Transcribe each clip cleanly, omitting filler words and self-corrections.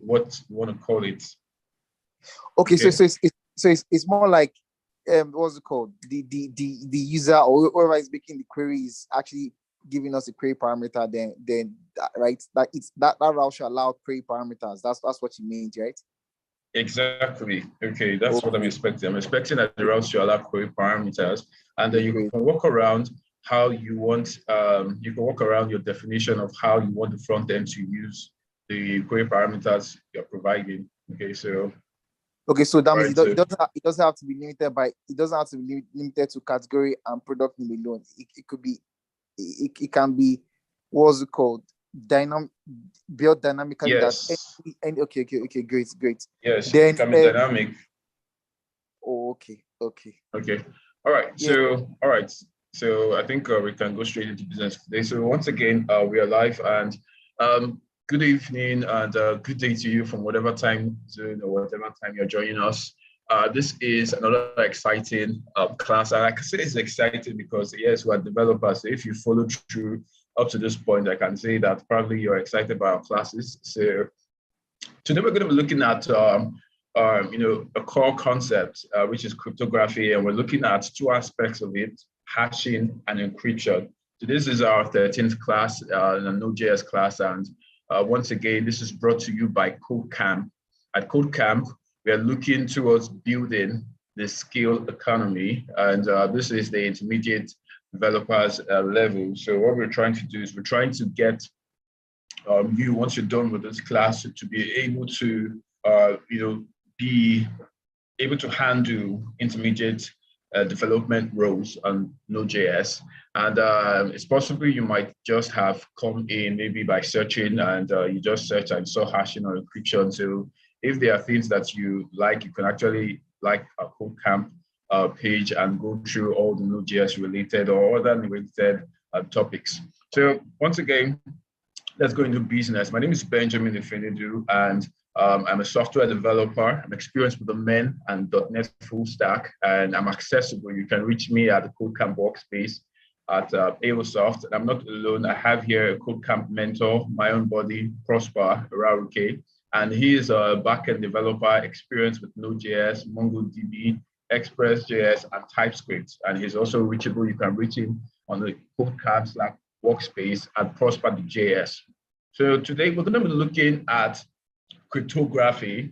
what you want to call it. Okay, so it's more like what's it called? The user or whoever is making the query is actually giving us a query parameter. Then right, that route should allow query parameters. That's what you mean, right? Exactly. Okay, that's what I'm expecting. I'm expecting that the route should allow query parameters, and then you can work around how you want. You can work around your definition of how you want the front end to use the query parameters you're providing. Okay, so that means it doesn't have to be limited to category and product name alone. It could be, it can be, what's it called? Built dynamically. Yes. Okay, great. Yes, then it can be dynamic. Okay. All right. So I think we can go straight into business today. So once again, we are live, and good evening and good day to you from whatever time zone or whatever time you're joining us. This is another exciting class, and I can say it's exciting because yes, we're developers. So if you follow through up to this point, I can say that probably you're excited about our classes. So today we're going to be looking at a core concept, which is cryptography, and we're looking at two aspects of it: hashing and encryption. So this is our 13th class, a NodeJS class, and once again, this is brought to you by KodeCamp. At KodeCamp, we are looking towards building the skill economy, and this is the intermediate developers level. So what we're trying to do is we're trying to get you, once you're done with this class, to be able to be able to handle intermediate development roles on Node.js. And it's possible you might just have come in maybe by searching, and you just search and saw hashing or encryption. So if there are things that you like, you can actually like a KodeCamp page and go through all the Node.js related or other related topics. So once again, let's go into business. My name is Benjamin Ifenidu, and I'm a software developer. I'm experienced with the MEN and .NET full stack, and I'm accessible. You can reach me at the KodeCamp workspace at Aerosoft. And I'm not alone. I have here a KodeCamp mentor, my own buddy, Prosper Raruke, and he is a backend developer experienced with Node.js, MongoDB, Express.js, and TypeScript. And he's also reachable. You can reach him on the KodeCamp workspace at Prosper.js. So today we're going to be looking at cryptography,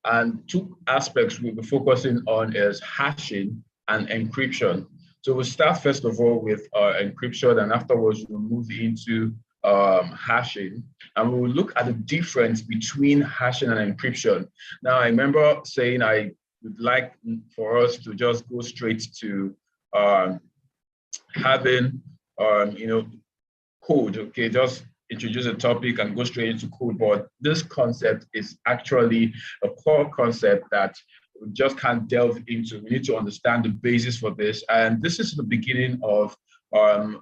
and two aspects we'll be focusing on is hashing and encryption. So we'll start first of all with encryption, and afterwards we'll move into hashing, and we will look at the difference between hashing and encryption. Now, I remember saying I would like for us to just go straight to having code, okay, just introduce a topic and go straight into code. But this concept is actually a core concept that we just can't delve into. We need to understand the basis for this. And this is the beginning of,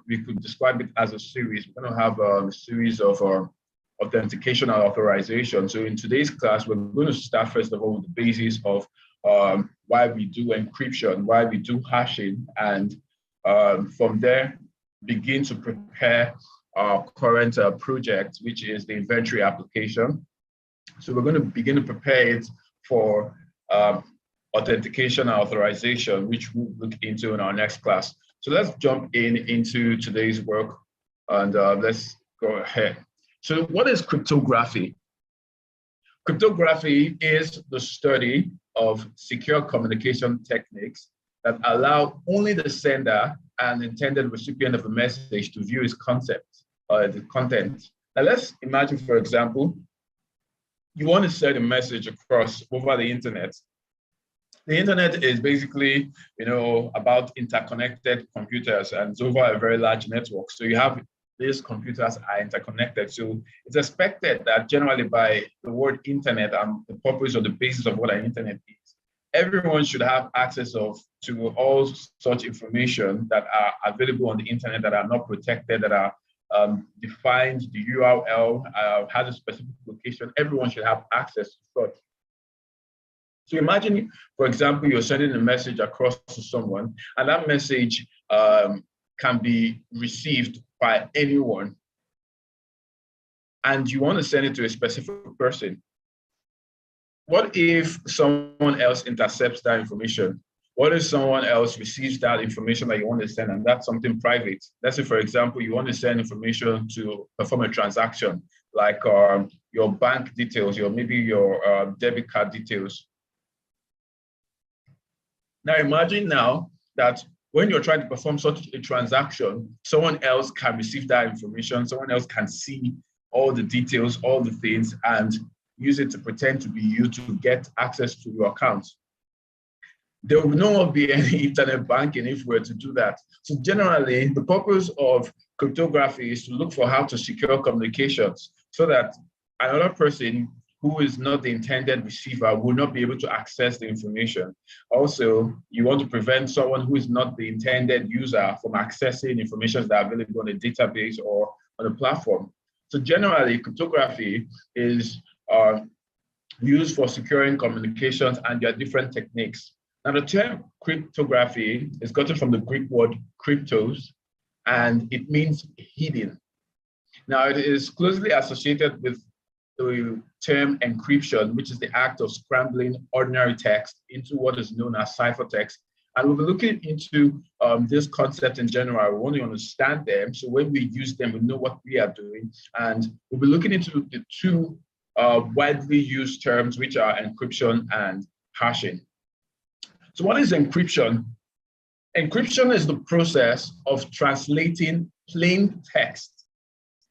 we could describe it as a series. We're going to have a series of authentication and authorization. So in today's class, we're going to start first of all with the basis of why we do encryption, why we do hashing, and from there, begin to prepare our current project, which is the inventory application. So we're going to begin to prepare it for authentication and authorization, which we'll look into in our next class. So let's jump into today's work, and let's go ahead. So what is cryptography? Cryptography is the study of secure communication techniques that allow only the sender and intended recipient of a message to view its the content. Now let's imagine, for example, you want to send a message across over the internet. The internet is basically, about interconnected computers, and it's over a very large network. So you have these computers are interconnected. So it's expected that generally by the word internet and the purpose or the basis of what an internet is, everyone should have access to all such information that are available on the internet that are not protected, that are defined, the URL has a specific location. Everyone should have access to such. So imagine, for example, you're sending a message across to someone, and that message can be received by anyone, and you want to send it to a specific person. what if someone else intercepts that information? What if someone else receives that information that you want to send, and that's something private? Let's say, for example, you want to send information to perform a transaction, like your bank details, maybe your debit card details. Now imagine now that when you're trying to perform such a transaction, someone else can receive that information, someone else can see all the details, all the things, and use it to pretend to be you to get access to your account. There will not be any internet banking if we were to do that. So generally, the purpose of cryptography is to look for how to secure communications so that another person who is not the intended receiver will not be able to access the information. Also, you want to prevent someone who is not the intended user from accessing information that are available on a database or on a platform. So generally, cryptography is used for securing communications, and there are different techniques. Now, the term cryptography is gotten from the Greek word kryptos, and it means hidden. Now, it is closely associated with the term encryption, which is the act of scrambling ordinary text into what is known as ciphertext. And we'll be looking into this concept in general. We want to understand them. So when we use them, we know what we are doing. And we'll be looking into the two widely used terms, which are encryption and hashing. So what is encryption? Encryption is the process of translating plain text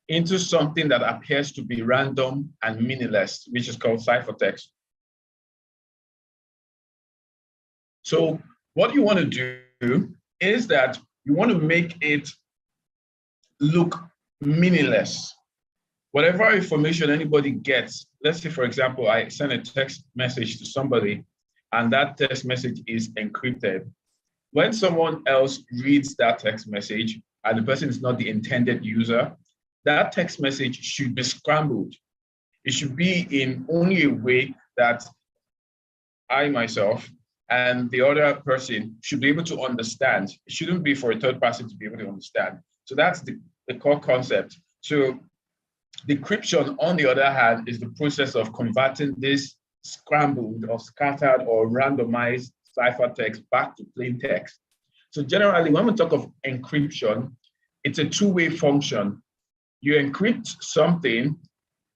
into something that appears to be random and meaningless, which is called ciphertext. So what you want to do is that you want to make it look meaningless. Whatever information anybody gets, let's say, for example, I send a text message to somebody, and that text message is encrypted. When someone else reads that text message, and the person is not the intended user, that text message should be scrambled. It should be in only a way that I myself and the other person should be able to understand. It shouldn't be for a third person to be able to understand. So that's the core concept. So decryption, on the other hand, is the process of converting this scrambled or scattered or randomized ciphertext back to plain text. So generally, when we talk of encryption, it's a two-way function. You encrypt something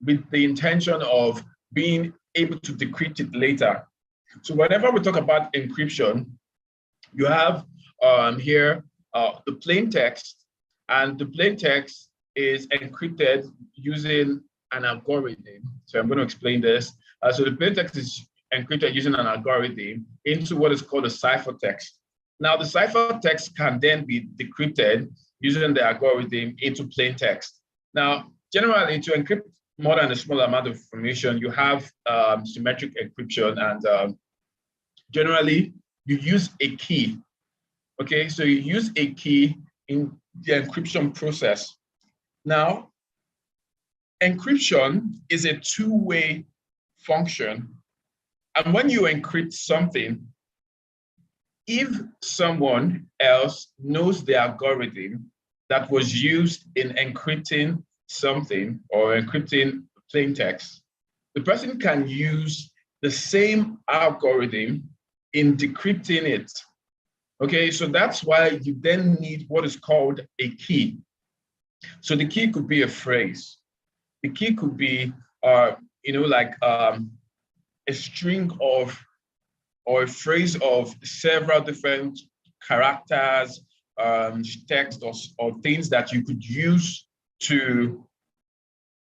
with the intention of being able to decrypt it later. So whenever we talk about encryption, you have here the plain text, and the plain text is encrypted using an algorithm. So I'm going to explain this. So the plain text is encrypted using an algorithm into what is called a ciphertext. Now, the ciphertext can then be decrypted using the algorithm into plain text. Now, generally, to encrypt more than a small amount of information, you have symmetric encryption, and generally, you use a key. Okay, so you use a key in the encryption process. Now, encryption is a two-way function. And when you encrypt something, if someone else knows the algorithm that was used in encrypting something or encrypting plain text, the person can use the same algorithm in decrypting it. Okay, so that's why you then need what is called a key. So the key could be a phrase. The key could be, like a string of, or a phrase of several different characters, text, or things that you could use to,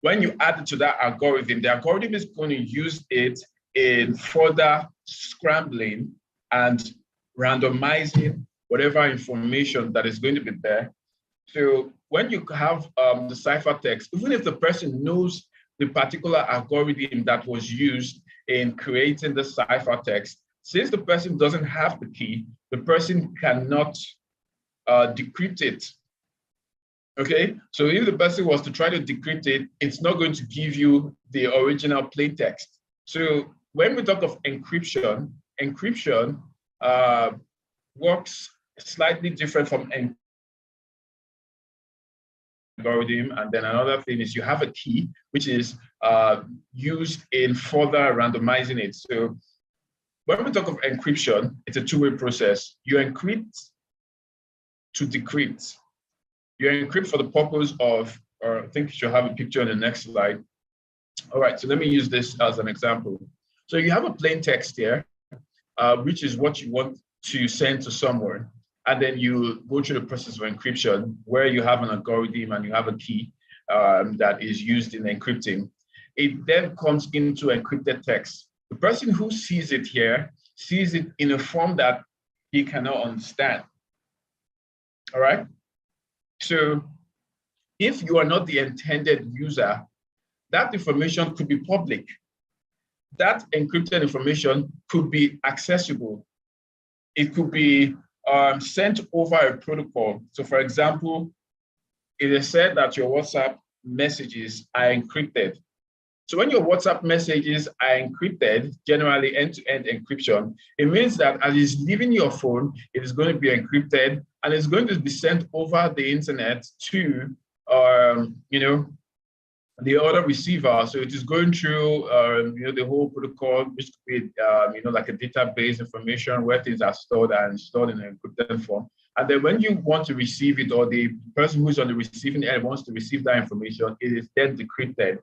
when you add it to that algorithm, the algorithm is going to use it in further scrambling and randomizing whatever information that is going to be there. So when you have the ciphertext, even if the person knows the particular algorithm that was used in creating the ciphertext, since the person doesn't have the key, the person cannot decrypt it. Okay, so if the person was to try to decrypt it, it's not going to give you the original plain text. So when we talk of encryption, encryption works slightly different from algorithm, and then another thing is you have a key, which is used in further randomizing it. So when we talk of encryption, it's a two-way process. You encrypt to decrypt. You encrypt for the purpose of, or I think you should have a picture on the next slide. All right, so let me use this as an example. So you have a plain text here, which is what you want to send to someone. And then you go through the process of encryption where you have an algorithm and you have a key that is used in encrypting. It then comes into encrypted text. The person who sees it here sees it in a form that he cannot understand. All right. So if you are not the intended user, that information could be public. That encrypted information could be accessible. It could be sent over a protocol. So for example, it is said that your WhatsApp messages are encrypted. So when your WhatsApp messages are encrypted, generally end-to-end encryption, it means that as it's leaving your phone, it is going to be encrypted and it's going to be sent over the internet to, the other receiver. So it is going through, the whole protocol, which could be, like a database information where things are stored and stored in an encrypted form. And then when you want to receive it, or the person who's on the receiving end wants to receive that information, it is then decrypted.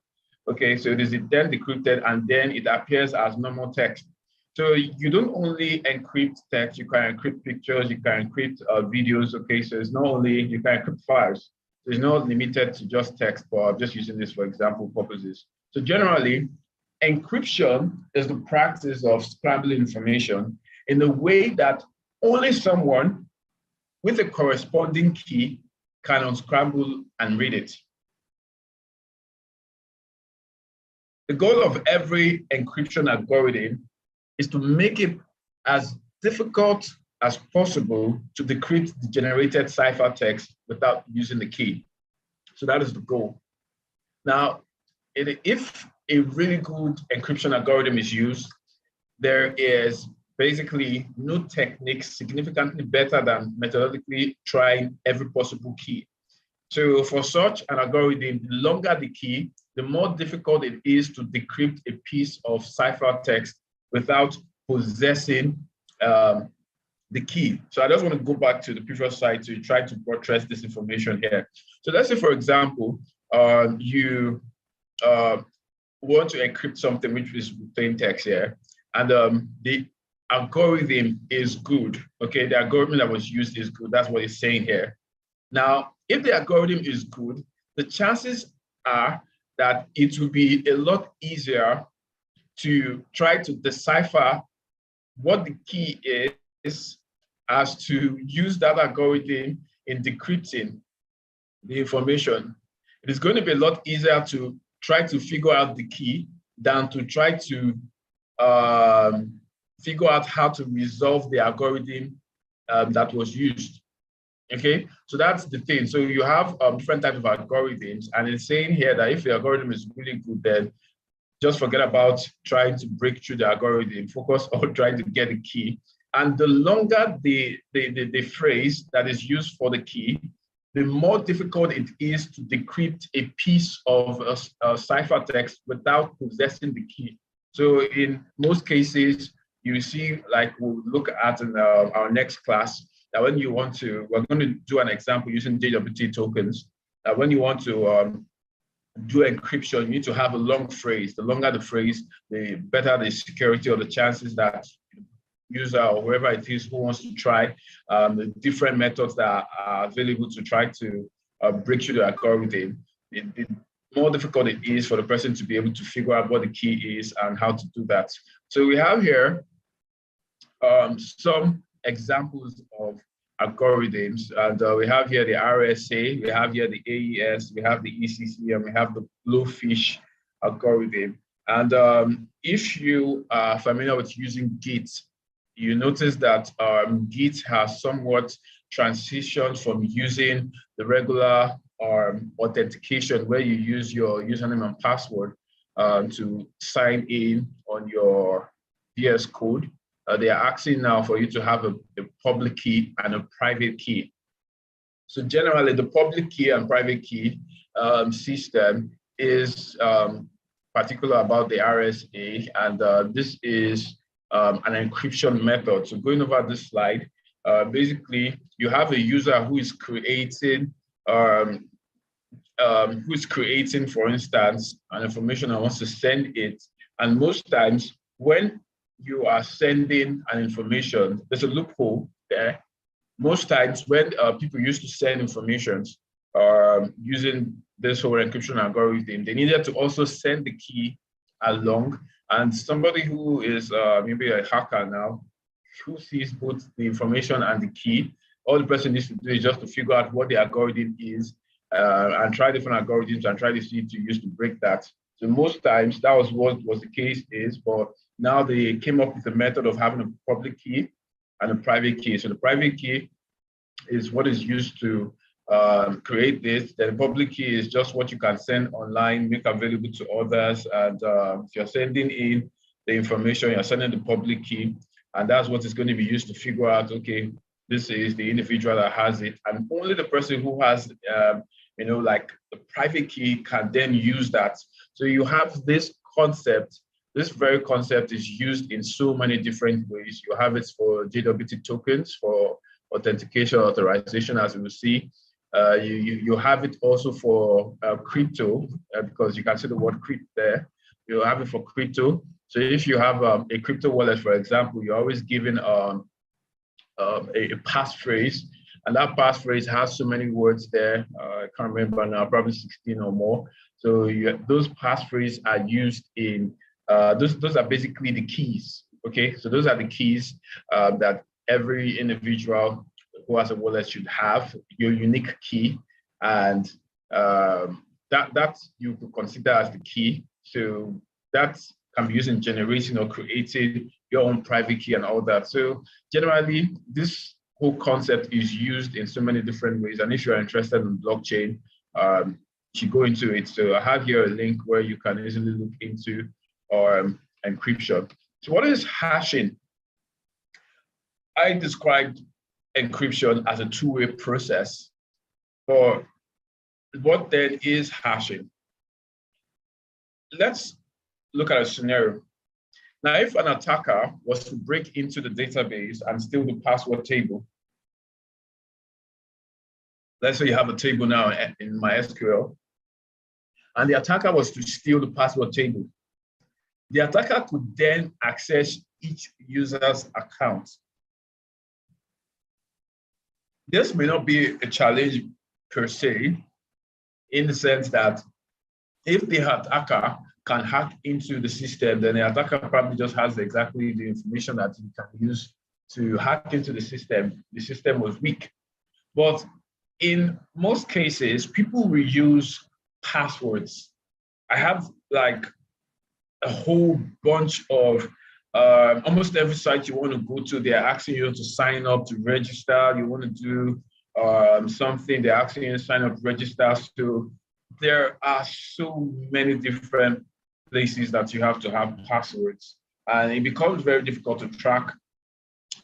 Okay, so it is then decrypted and then it appears as normal text. So you don't only encrypt text, you can encrypt pictures, you can encrypt videos. Okay, so it's not only, you can encrypt files. So it's not limited to just text, but I'm just using this for example purposes. So generally, encryption is the practice of scrambling information in a way that only someone with a corresponding key can unscramble and read it. The goal of every encryption algorithm is to make it as difficult as possible to decrypt the generated ciphertext without using the key. So that is the goal. Now, if a really good encryption algorithm is used, there is basically no technique significantly better than methodically trying every possible key. So for such an algorithm, the longer the key, the more difficult it is to decrypt a piece of ciphertext without possessing the key. So I just want to go back to the previous slide to try to buttress this information here. So let's say, for example, you want to encrypt something which is plain text here, and the algorithm is good. Okay, the algorithm that was used is good. That's what it's saying here. Now, if the algorithm is good, the chances are that it will be a lot easier to try to decipher what the key is as to use that algorithm in decrypting the information. It is going to be a lot easier to try to figure out the key than to try to figure out how to resolve the algorithm that was used. Okay, so that's the thing. So you have different types of algorithms, and it's saying here that if the algorithm is really good, then just forget about trying to break through the algorithm, focus on trying to get the key. And the longer the phrase that is used for the key, the more difficult it is to decrypt a piece of a ciphertext without possessing the key. So in most cases, you see, like we'll look at in our next class, that when you want to, we're going to do an example using JWT tokens. When you want to do encryption, you need to have a long phrase. The longer the phrase, the better the security or the chances that user or whoever it is who wants to try the different methods that are available to try to break through the algorithm, the more difficult it is for the person to be able to figure out what the key is and how to do that. So we have here some examples of algorithms, and we have here the RSA, we have here the AES, we have the ECC, and we have the Blowfish algorithm. And if you are familiar with using Git, you notice that Git has somewhat transitioned from using the regular authentication where you use your username and password to sign in on your VS Code. They are asking now for you to have a public key and a private key. So generally, the public key and private key system is particular about the RSA, and this is an encryption method. So going over this slide, basically, you have a user who is creating, for instance, an information and wants to send it. And most times, when you are sending an information, there's a loophole there. Most times, when people used to send information using this whole encryption algorithm, they needed to also send the key along. And somebody who is maybe a hacker now, who sees both the information and the key, all the person needs to do is just to figure out what the algorithm is and try different algorithms and try to see to use to break that. So most times that was what was the case is, but now they came up with a method of having a public key and a private key. So the private key is what is used to create this. Then the public key is just what you can send online, make available to others. And if you're sending in the information, you're sending the public key, and that's what is going to be used to figure out, okay, this is the individual that has it. And only the person who has, like the private key can then use that. So you have this concept. This very concept is used in so many different ways. You have it for JWT tokens, for authentication, authorization, as we will see. You have it also for crypto, because you can see the word crypto there. You have it for crypto. So if you have a crypto wallet, for example, you're always given a passphrase, and that passphrase has so many words there. I can't remember now, probably 16 or more. So those passphrases are used in, those are basically the keys, okay? So those are the keys that every individual who has a wallet should have, your unique key, and that you could consider as the key. So that can be used in generating or creating your own private key and all that. So generally, this whole concept is used in so many different ways. And if you're interested in blockchain, you should go into it. So I have here a link where you can easily look into encryption. So what is hashing? I described encryption as a two-way process. But what then is hashing? Let's look at a scenario. Now, if an attacker was to break into the database and steal the password table, let's say you have a table now in MySQL, and the attacker was to steal the password table, the attacker could then access each user's account. This may not be a challenge per se, in the sense that if the attacker can hack into the system, then the attacker probably just has exactly the information that he can use to hack into the system. The system was weak. But in most cases, people reuse passwords. I have like a whole bunch of almost every site you want to go to, they're asking you to sign up, to register. You want to do something, they're asking you to sign up, register. So there are so many different places that you have to have passwords, and it becomes very difficult to track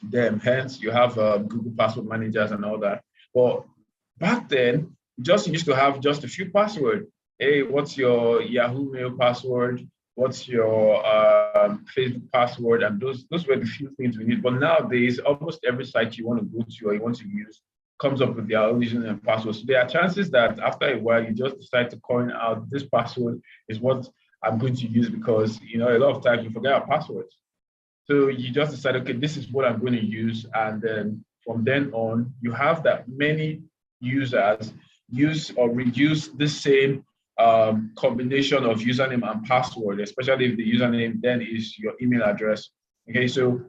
them. Hence, you have Google password managers and all that. But back then, just used to have just a few passwords. Hey, what's your Yahoo Mail password? What's your Facebook password? And those were the few things we need. But nowadays, almost every site you want to go to or you want to use comes up with their own username and password. So there are chances that after a while, you just decide to coin out this password is what I'm going to use, because a lot of times you forget our passwords. So you just decide, okay, this is what I'm going to use. And then from then on, you have that many users use or reuse the same combination of username and password, especially if the username then is your email address. Okay, so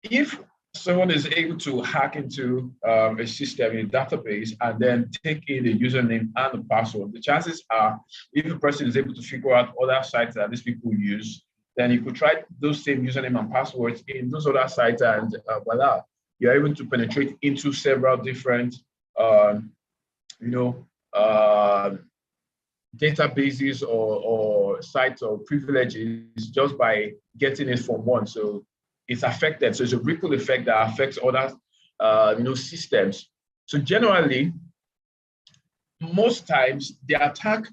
if someone is able to hack into a system, in a database, and then take in the username and the password, the chances are, if the person is able to figure out other sites that these people use, then you could try those same username and passwords in those other sites, and voila, you're able to penetrate into several different, databases or sites or privileges just by getting it from one. So it's affected. So it's a ripple effect that affects other systems. So generally, most times the attack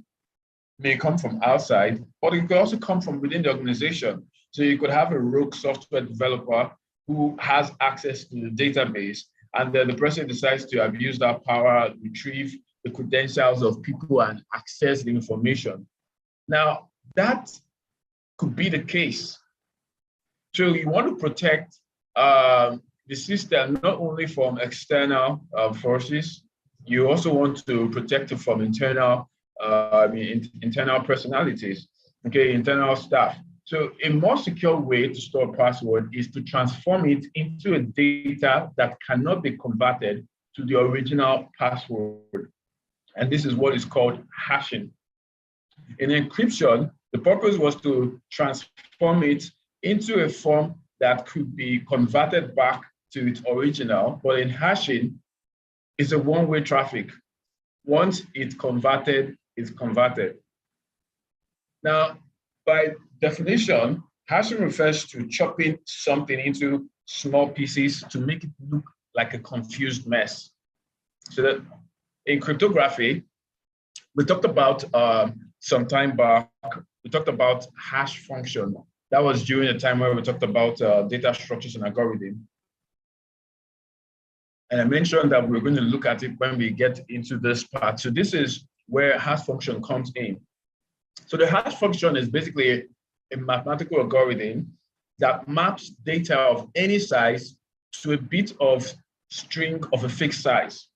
may come from outside, but it could also come from within the organization. So you could have a rogue software developer who has access to the database, and then the person decides to abuse that power, retrieve the credentials of people and access the information. Now, that could be the case. So you want to protect the system not only from external forces, you also want to protect it from internal internal personalities, okay, internal staff. So a more secure way to store a password is to transform it into a data that cannot be converted to the original password. And this is what is called hashing. In encryption, the purpose was to transform it into a form that could be converted back to its original, but in hashing, it's a one-way traffic. Once it's converted, it's converted. Now, by definition, hashing refers to chopping something into small pieces to make it look like a confused mess. So that in cryptography, we talked about some time back, we talked about hash function. That was during the time where we talked about data structures and algorithm. And I mentioned that we're going to look at it when we get into this part. So this is where hash function comes in. So the hash function is basically a mathematical algorithm that maps data of any size to a bit of string of a fixed size.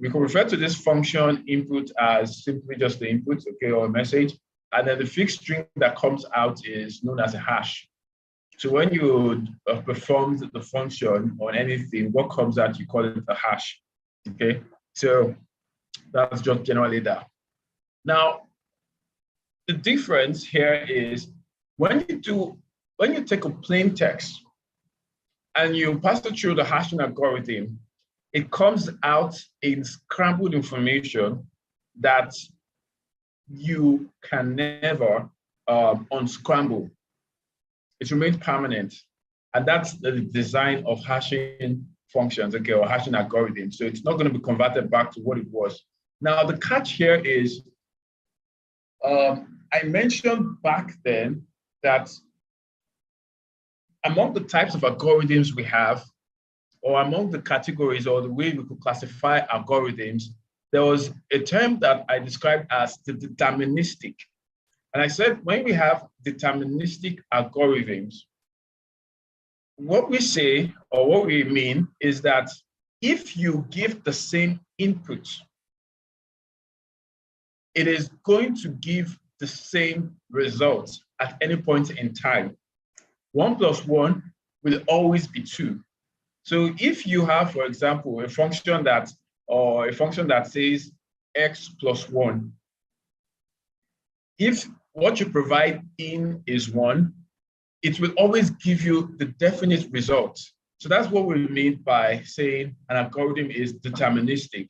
We can refer to this function input as simply just the input, okay, or a message. And then the fixed string that comes out is known as a hash. So when you perform the function on anything, what comes out, you call it a hash, okay? So that's just generally that. Now, the difference here is when you take a plain text and you pass it through the hashing algorithm, it comes out in scrambled information that you can never unscramble. It remains permanent. And that's the design of hashing functions, okay, or hashing algorithms. So it's not going to be converted back to what it was. Now, the catch here is, I mentioned back then that among the types of algorithms we have, or among the categories or the way we could classify algorithms, there was a term that I described as the deterministic. And I said, when we have deterministic algorithms, what we say or what we mean is that if you give the same input, it is going to give the same result at any point in time. 1 + 1 will always be 2. So if you have, for example, a function that says x + 1, if what you provide in is 1, it will always give you the definite result. So that's what we mean by saying an algorithm is deterministic.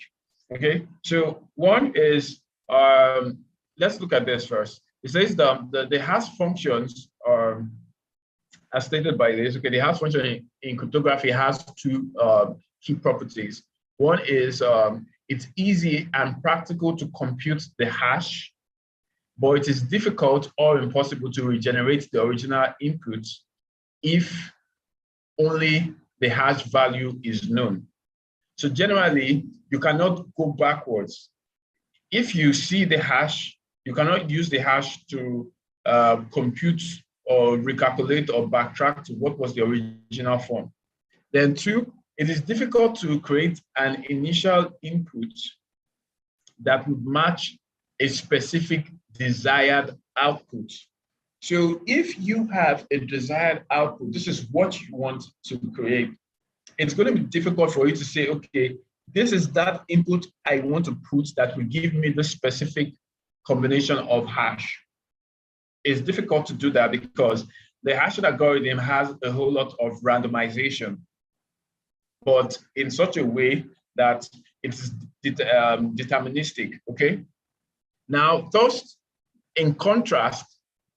Okay, so one is, let's look at this first. It says the hash functions are, as stated by this, okay, the hash function in cryptography has two key properties. One is it's easy and practical to compute the hash, but it is difficult or impossible to regenerate the original input if only the hash value is known. So generally, you cannot go backwards. If you see the hash, you cannot use the hash to compute or recalculate or backtrack to what was the original form. Then 2, it is difficult to create an initial input that would match a specific desired output. So if you have a desired output, this is what you want to create, it's going to be difficult for you to say, okay, this is that input I want to put that will give me the specific combination of hash. It's difficult to do that because the hashing algorithm has a whole lot of randomization, but in such a way that it's deterministic, okay? Now, thus, in contrast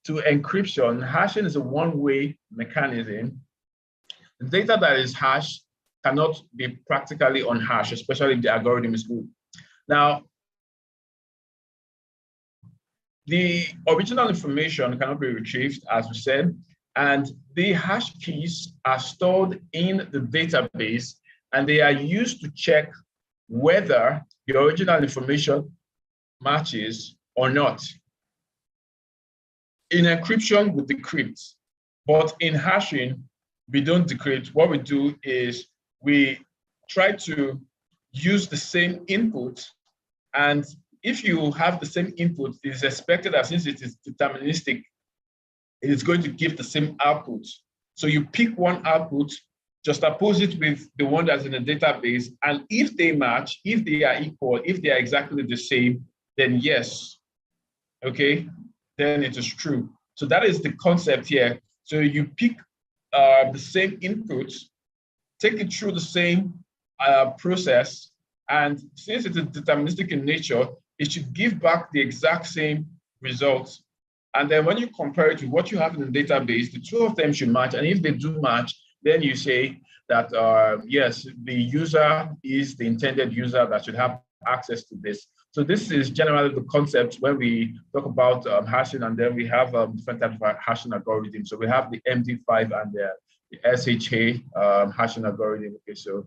to encryption, hashing is a one-way mechanism. The data that is hashed cannot be practically unhashed, especially if the algorithm is good. Now, the original information cannot be retrieved, as we said, and the hash keys are stored in the database, and they are used to check whether the original information matches or not. In encryption, we decrypt, but in hashing, we don't decrypt. What we do is we try to use the same input, and if you have the same input, it is expected that since it is deterministic, it is going to give the same output. So you pick one output, just oppose it with the one that's in the database, and if they match, if they are equal, if they are exactly the same, then yes, okay, then it is true. So that is the concept here. So you pick the same input, take it through the same process, and since it is deterministic in nature, it should give back the exact same results. And then when you compare it to what you have in the database, the two of them should match. And if they do match, then you say that, yes, the user is the intended user that should have access to this. So this is generally the concept when we talk about hashing, and then we have different types of hashing algorithms. So we have the MD5 and the SHA hashing algorithm. Okay, so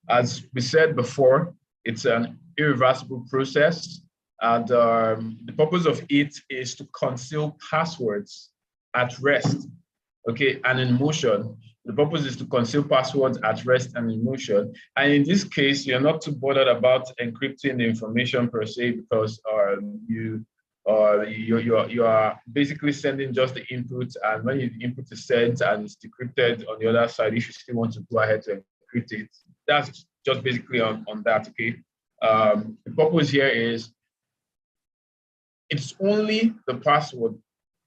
as we said before, it's an irreversible process, and the purpose of it is to conceal passwords at rest, okay, and in motion. The purpose is to conceal passwords at rest and in motion. And in this case, you're not too bothered about encrypting the information per se, because you are basically sending just the input, and when the input is sent and it's decrypted on the other side, if you still want to go ahead to encrypt it, that's just basically on that, okay? The purpose here is it's only the password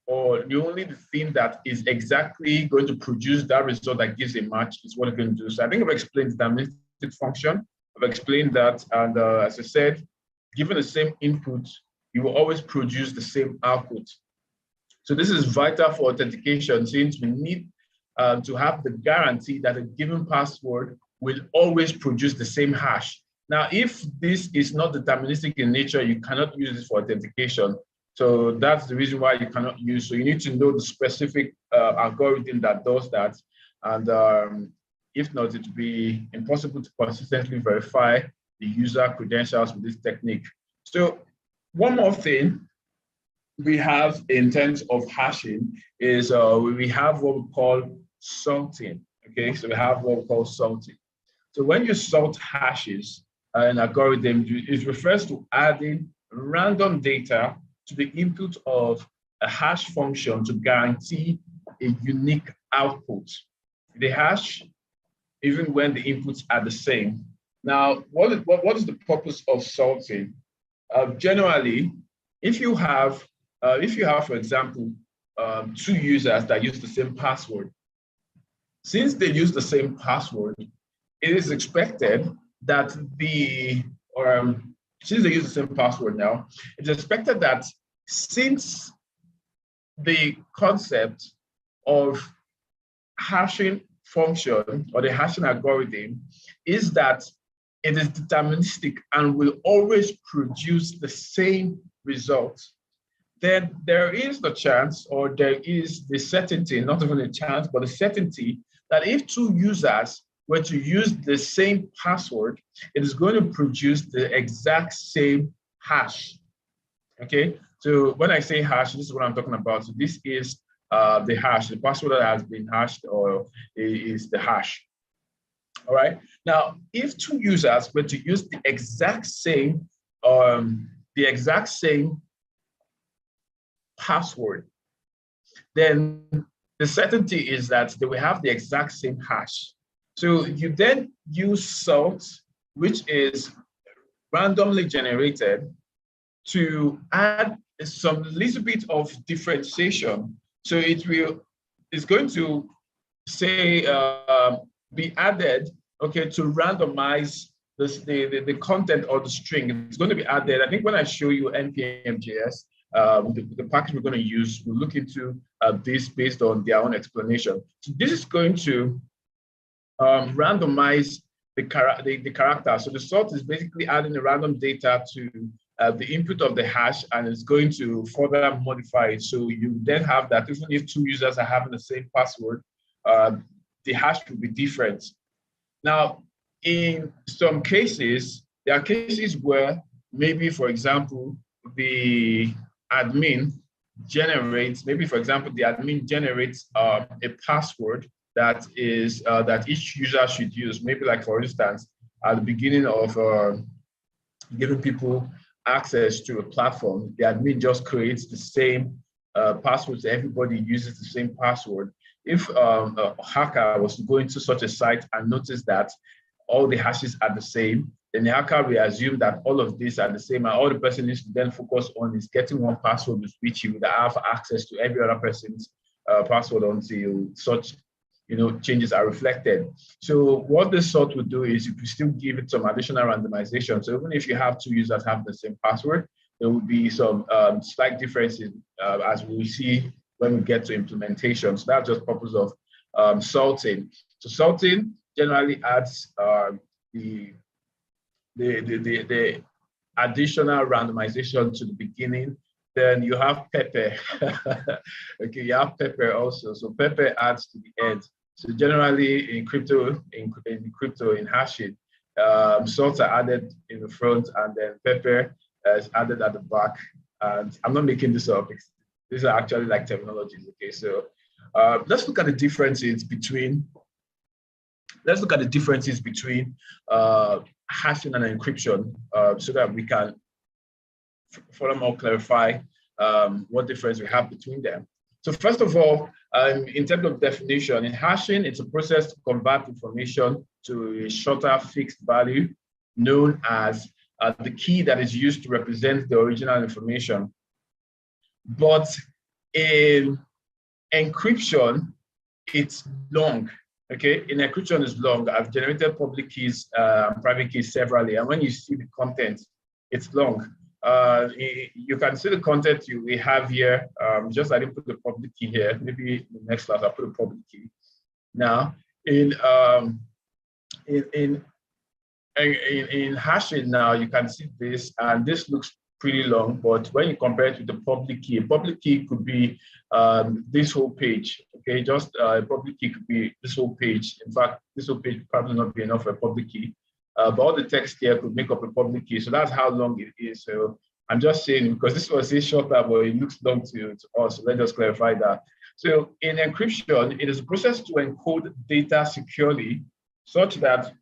or the thing that is exactly going to produce that result that gives a match is what it's going to do. So I think I've explained the deterministic function. I've explained that, and as I said, given the same input, you will always produce the same output. So this is vital for authentication, since we need to have the guarantee that a given password will always produce the same hash. Now, if this is not deterministic in nature, you cannot use this for authentication. So that's the reason why you cannot use. So you need to know the specific algorithm that does that. And if not, it will be impossible to consistently verify the user credentials with this technique. So one more thing we have in terms of hashing is we have what we call salting. Okay, so we have what we call salting. So when you salt hashes, an algorithm, it refers to adding random data to the input of a hash function to guarantee a unique output. The hash, even when the inputs are the same. Now, what is the purpose of salting? Generally, if you have, for example, two users that use the same password, since they use the same password, it is expected that since they use the same password now, it's expected that since the concept of hashing function or the hashing algorithm is that it is deterministic and will always produce the same result, then there is the chance, or there is the certainty, not even a chance, but a certainty that if two users were to use the same password, it is going to produce the exact same hash. Okay, so when I say hash, this is what I'm talking about. So this is the hash, the password that has been hashed, or is the hash. All right. Now, if two users were to use the exact same password, then the certainty is that they will have the exact same hash. So you then use salt, which is randomly generated, to add some little bit of differentiation. So it's going to say be added, okay, to randomize the content or the string. It's going to be added. I think when I show you npm.js, the package we're going to use, we'll look into this based on their own explanation. So this is going to randomize the character. So the sort is basically adding the random data to the input of the hash, and it's going to further modify it. So you then have that even if two users are having the same password, the hash will be different. Now, in some cases, there are cases where maybe, for example, the admin generates, a password that is that each user should use. Maybe like, for instance, at the beginning of giving people access to a platform, the admin just creates the same password, so everybody uses the same password. If a hacker was to go into such a site and notice that all the hashes are the same, then the hacker will assume that all of these are the same, and all the person needs to then focus on is getting one password with which he would have access to every other person's password until such changes are reflected. So what this sort would do is you could still give it some additional randomization. So even if you have two users have the same password, there will be some slight differences as we will see when we get to implementation. So that's just purpose of sorting. So sorting generally adds the additional randomization to the beginning. Then you have Pepper. Okay, you have Pepper also. So Pepper adds to the end. So generally in crypto, in hashing, sorts are added in the front, and then Pepper is added at the back. And I'm not making this up. These are actually like terminologies. Okay, so let's look at the differences between. Let's look at the differences between hashing and encryption, so that we can furthermore clarify what difference we have between them. So first of all, in terms of definition, in hashing, it's a process to convert information to a shorter fixed value known as the key that is used to represent the original information. But in encryption, it's long. Okay, in encryption is long. I've generated public keys, private keys severally, and when you see the content, it's long. You can see the content we have here. Just I didn't put the public key here. Maybe in the next class I'll put a public key. Now in hashing now you can see this, and this looks pretty long, but when you compare it with the public key could be this whole page. Okay, just a public key could be this whole page. In fact, this whole page would probably not be enough for a public key. But all the text here could make up a public key. So that's how long it is. So I'm just saying, because this was a shorter, but it looks long to us. So let's just clarify that. So in encryption, it is a process to encode data securely such that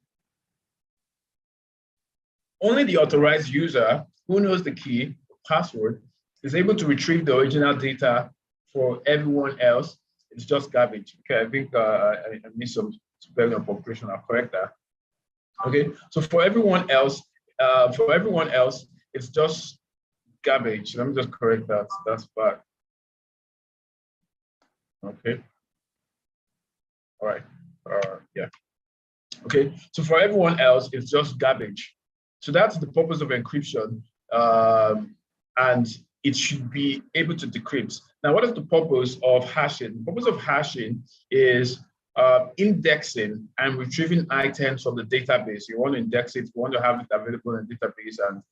only the authorized user who knows the key, password, is able to retrieve the original data. For everyone else, it's just garbage. Okay, I think I missed some spelling or punctuation. I'll correct that. Okay, so for everyone else, it's just garbage. Let me just correct that. That's bad. Okay. All right. Yeah. Okay. So for everyone else, it's just garbage. So that's the purpose of encryption, and it should be able to decrypt. Now, what is the purpose of hashing? The purpose of hashing is indexing and retrieving items from the database. You want to index it, you want to have it available in the database and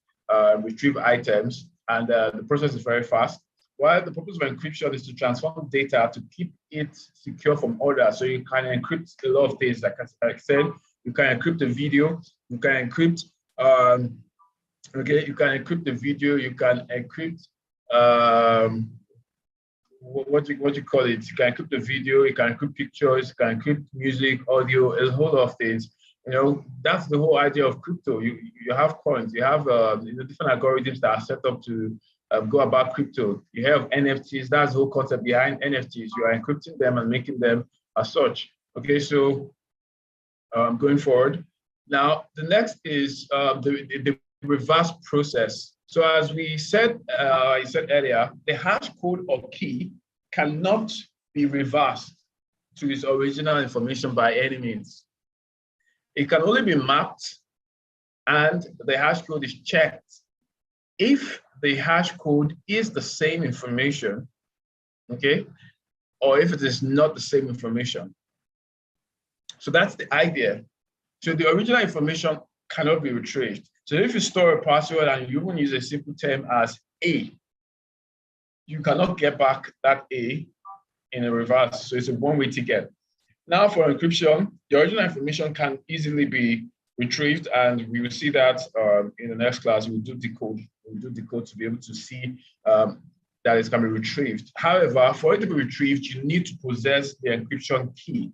retrieve items, and the process is very fast. While the purpose of encryption is to transform data to keep it secure from others. So you can encrypt a lot of things, like I said, you can encrypt the video, you can encrypt, you can encrypt the video, you can encrypt, what you call it? You can encrypt the video, you can encrypt pictures, you can encrypt music, audio, a whole lot of things. That's the whole idea of crypto. You have coins, you have different algorithms that are set up to go about crypto. You have NFTs. That's the whole concept behind NFTs. You are encrypting them and making them as such. Okay, so going forward. Now, the next is the reverse process. So as we said, I said earlier, the hash code or key cannot be reversed to its original information by any means. It can only be mapped, and the hash code is checked. If the hash code is the same information, okay, or if it is not the same information. So that's the idea. So the original information cannot be retrieved. So if you store a password and you even use a simple term as A, you cannot get back that A in a reverse. So it's a one-way ticket. Now for encryption, the original information can easily be retrieved, and we will see that in the next class. We'll do decode. We'll do decode to be able to see that it can be retrieved. However, for it to be retrieved, you need to possess the encryption key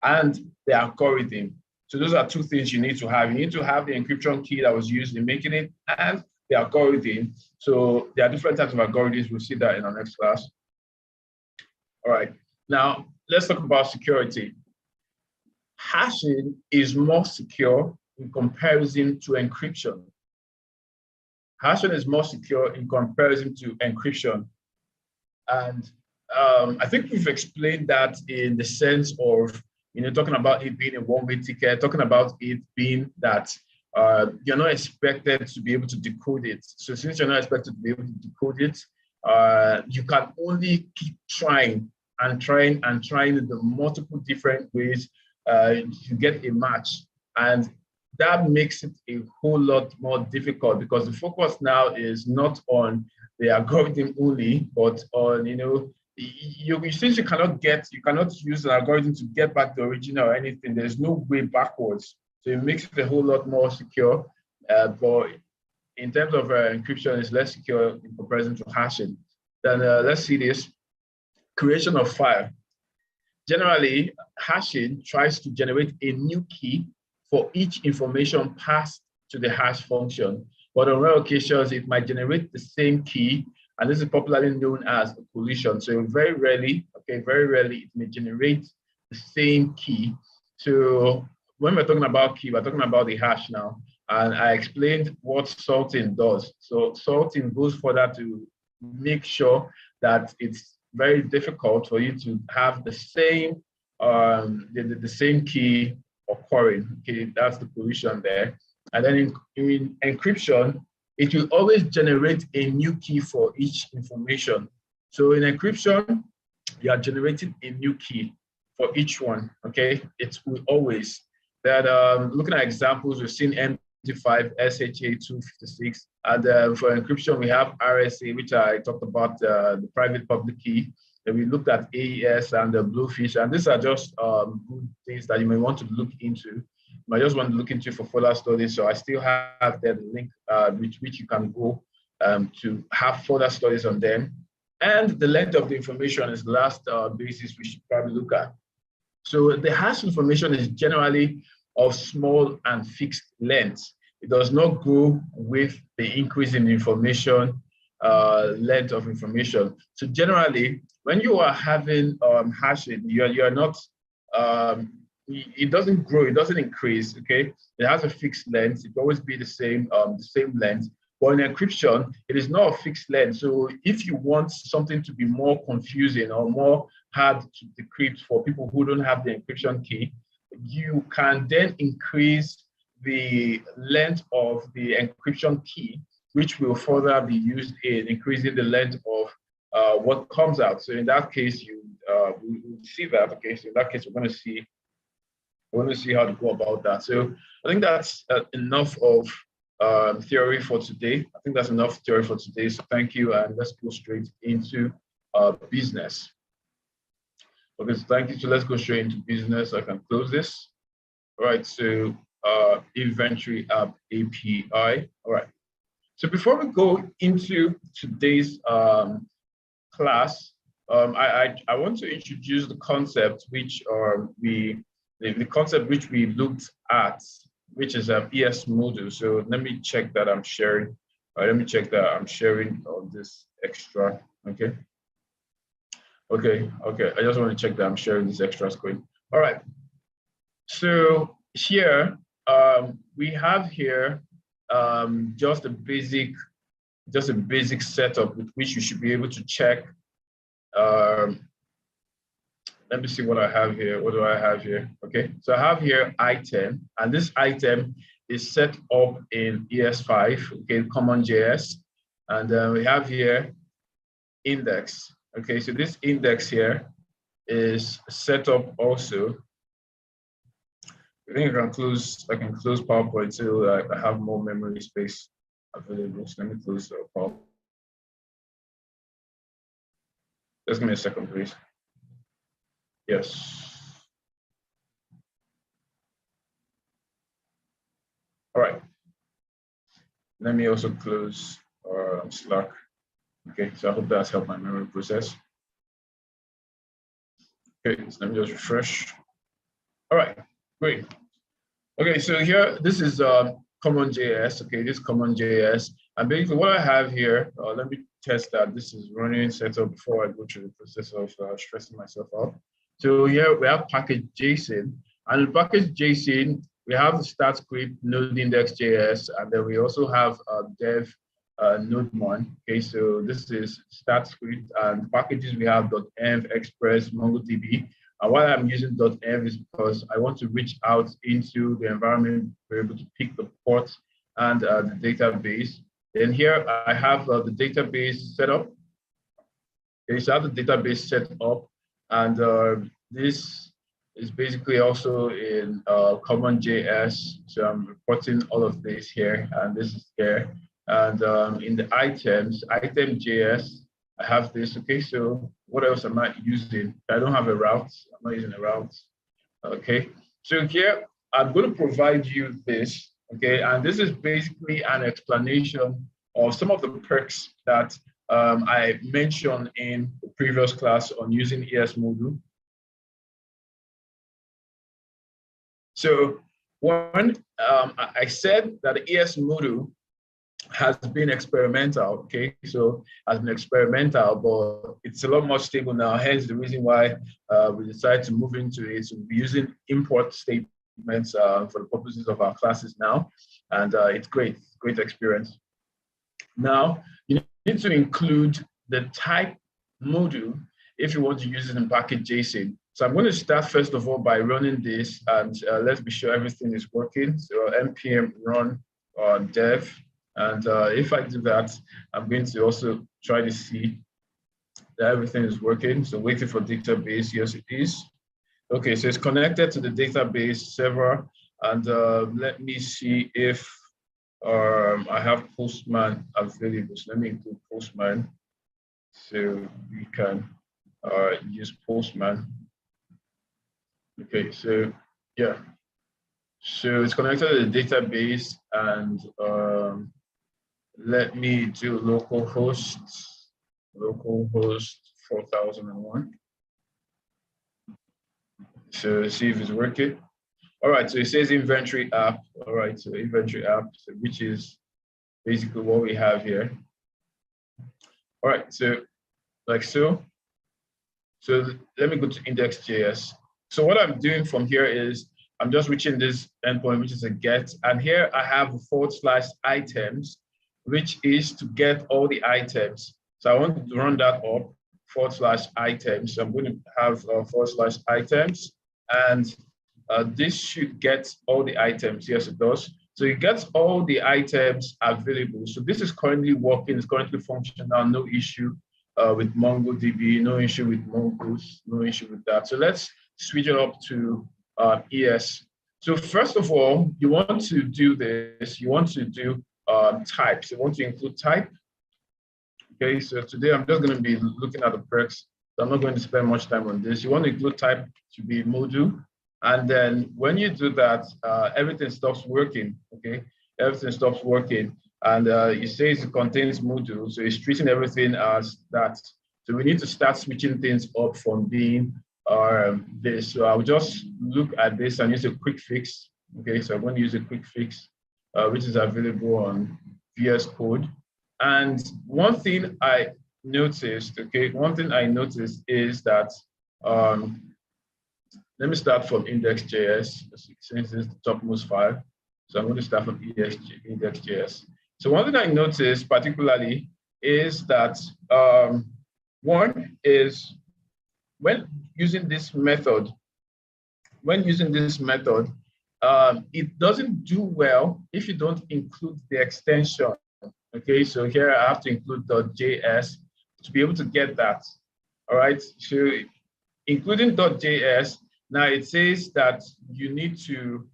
and the algorithm. So those are two things you need to have. You need to have the encryption key that was used in making it and the algorithm. So there are different types of algorithms. We'll see that in our next class. All right. Now, let's talk about security. Hashing is more secure in comparison to encryption. Hashing is more secure in comparison to encryption. And I think we've explained that in the sense of, talking about it being a one-way ticket, talking about it being that you're not expected to be able to decode it. So since you're not expected to be able to decode it, you can only keep trying and trying and trying in the multiple different ways to get a match. And that makes it a whole lot more difficult because the focus now is not on the algorithm only, but on, since you cannot use an algorithm to get back the original or anything, there's no way backwards. So it makes it a whole lot more secure. But in terms of encryption, it's less secure in comparison to hashing. Then let's see this. Creation of file. Generally, hashing tries to generate a new key for each information passed to the hash function. But on rare occasions, it might generate the same key, and this is popularly known as a collision. So very rarely, it may generate the same key. So when we're talking about key, we're talking about the hash now. And I explained what sorting does. So sorting goes further to make sure that it's very difficult for you to have the same the same key occurring. Okay, that's the collision there. And then in encryption, it will always generate a new key for each information. So in encryption, you are generating a new key for each one. Okay, it will always. That looking at examples, we've seen MD5, SHA-256, and for encryption we have RSA, which I talked about, the private public key. And we looked at AES and the Bluefish, and these are just good things that you may want to look into. You might just want to look into for further studies. So I still have the link which you can go to have further studies on them. And the length of the information is the last basis we should probably look at. So the hash information is generally of small and fixed length. It does not go with the increase in information, length of information. So generally, when you are having hashing, you're not, it doesn't grow, it doesn't increase, okay? It has a fixed length, it will always be the same length. But in encryption, it is not a fixed length. So if you want something to be more confusing or more hard to decrypt for people who don't have the encryption key, you can then increase the length of the encryption key, which will further be used in increasing the length of what comes out. So in that case, we see that. Okay, so in that case, we're going to see how to go about that. So I think that's enough of theory for today. I think that's enough theory for today. So thank you, and let's go straight into business. Okay, so thank you. So let's go straight into business. I can close this. All right, so inventory app API. All right. So before we go into today's class, I want to introduce the concept which the concept which we looked at, which is an ES module. So let me check that I'm sharing. Let me check that I'm sharing on this extra. Okay. I just want to check that I'm sharing this extra screen. All right. So here we have here just a basic setup with which you should be able to check. Let me see what I have here. What do I have here? Okay, so I have here item, and this item is set up in ES5, okay, CommonJS, and we have here index. Okay, so this index here is set up also I think I can close PowerPoint till I have more memory space available. So let me close PowerPoint. Just give me a second, please. Yes. All right. Let me also close Slack. Okay, so I hope that's helped my memory process. Okay, so let me just refresh. All right, great. Okay, so here, this is CommonJS. Okay, this is CommonJS. And basically what I have here, let me test that this is running setup before I go through the process of stressing myself out. So here we have package JSON. And in package JSON, we have the start script, node index.js, and then we also have dev node1. Okay, so this is start script, and packages we have .env, Express, MongoDB. And why I'm using .env is because I want to reach out into the environment, we're able to pick the port and the database. Then here I have the database set up. Okay, so I have the database set up, and this is basically also in CommonJS. So I'm reporting all of this here, and this is here. And in the items, item.js, I have this. Okay, so what else am I using? I don't have a route. I'm not using a route. Okay, so here I'm going to provide you this. Okay, and this is basically an explanation of some of the perks that I mentioned in the previous class on using ES module. So one, I said that the ES module has been experimental, okay? So has been experimental, but it's a lot more stable now. Hence the reason why we decided to move into it. So we'll be using import statements for the purposes of our classes now. And it's great experience. Now, you need to include the type module if you want to use it in package JSON. So I'm going to start first of all by running this, and let's be sure everything is working. So npm run dev. And if I do that, I'm going to also try to see that everything is working. So waiting for database, yes it is. Okay, so it's connected to the database server. And let me see if I have Postman available. So let me include Postman. So we can use Postman. Okay, so yeah. So it's connected to the database, and let me do localhost 4001. So see if it's working. All right, so it says inventory app. All right, so inventory app, which is basically what we have here. All right, so like so. So let me go to index.js. So what I'm doing from here is I'm just reaching this endpoint, which is a get. And here I have /items, which is to get all the items. So I want to run that up, /items. So I'm going to have /items, and this should get all the items. Yes, it does. So it gets all the items available. So this is currently working, it's currently functional, no issue with MongoDB, no issue with Mongoose, no issue with that. So let's switch it up to ES. So first of all, you want to do this, you want to do types. You want to include type. Okay, so today I'm just going to be looking at the perks. So I'm not going to spend much time on this. You want to include type to be module. And then when you do that, everything stops working, okay? Everything stops working. And it says it contains module, so it's treating everything as that. So we need to start switching things up from being this. So I'll just look at this and use a quick fix. Okay, so I'm going to use a quick fix, which is available on VS Code. And one thing I noticed, okay, one thing I noticed is that, let me start from index.js, since it's the topmost file. So I'm going to start from index.js. So one thing I noticed particularly is that one is when using this method, it doesn't do well if you don't include the extension. Okay, so here I have to include .js to be able to get that. All right, so including .js, now it says that you need to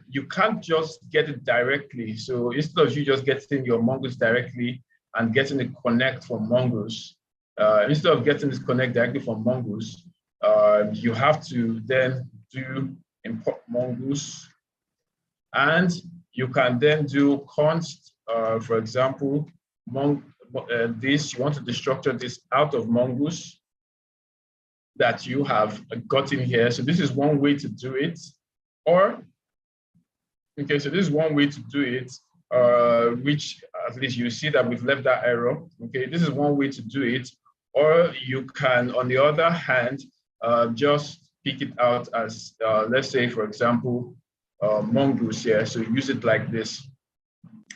you can't just get it directly. So instead of you just getting your Mongoose directly and getting the connect from Mongoose, instead of getting this connect directly from Mongoose, you have to then do import Mongoose, and you can then do const, for example, this, you want to destructure this out of Mongoose that you have gotten here. So this is one way to do it. Or, okay, so this is one way to do it, which at least you see that we've left that error. Okay, this is one way to do it. Or you can, on the other hand, just pick it out as, let's say, for example, Mongoose here. So use it like this.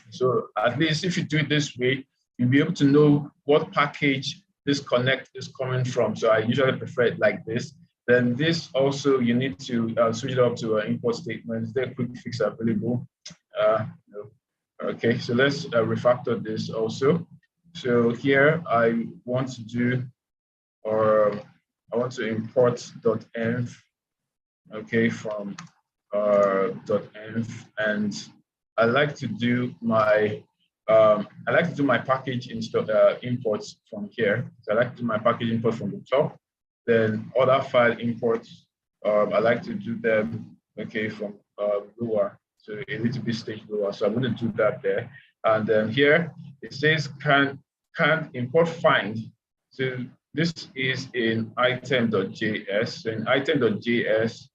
So at least if you do it this way, you'll be able to know what package this connect is coming from. So I usually prefer it like this. Then this also, you need to switch it up to import statements. There are quick fix available. No. Okay, so let's refactor this also. So here I want to do, or I want to import .env, okay, from .env, and I like to do my package imports from here. So I like to do my package import from the top. Then other file imports, I like to do them, okay, from lower, so a little bit stage lower. So I'm going to do that there. And then here it says can import find. So this is in item.js. So in item.js,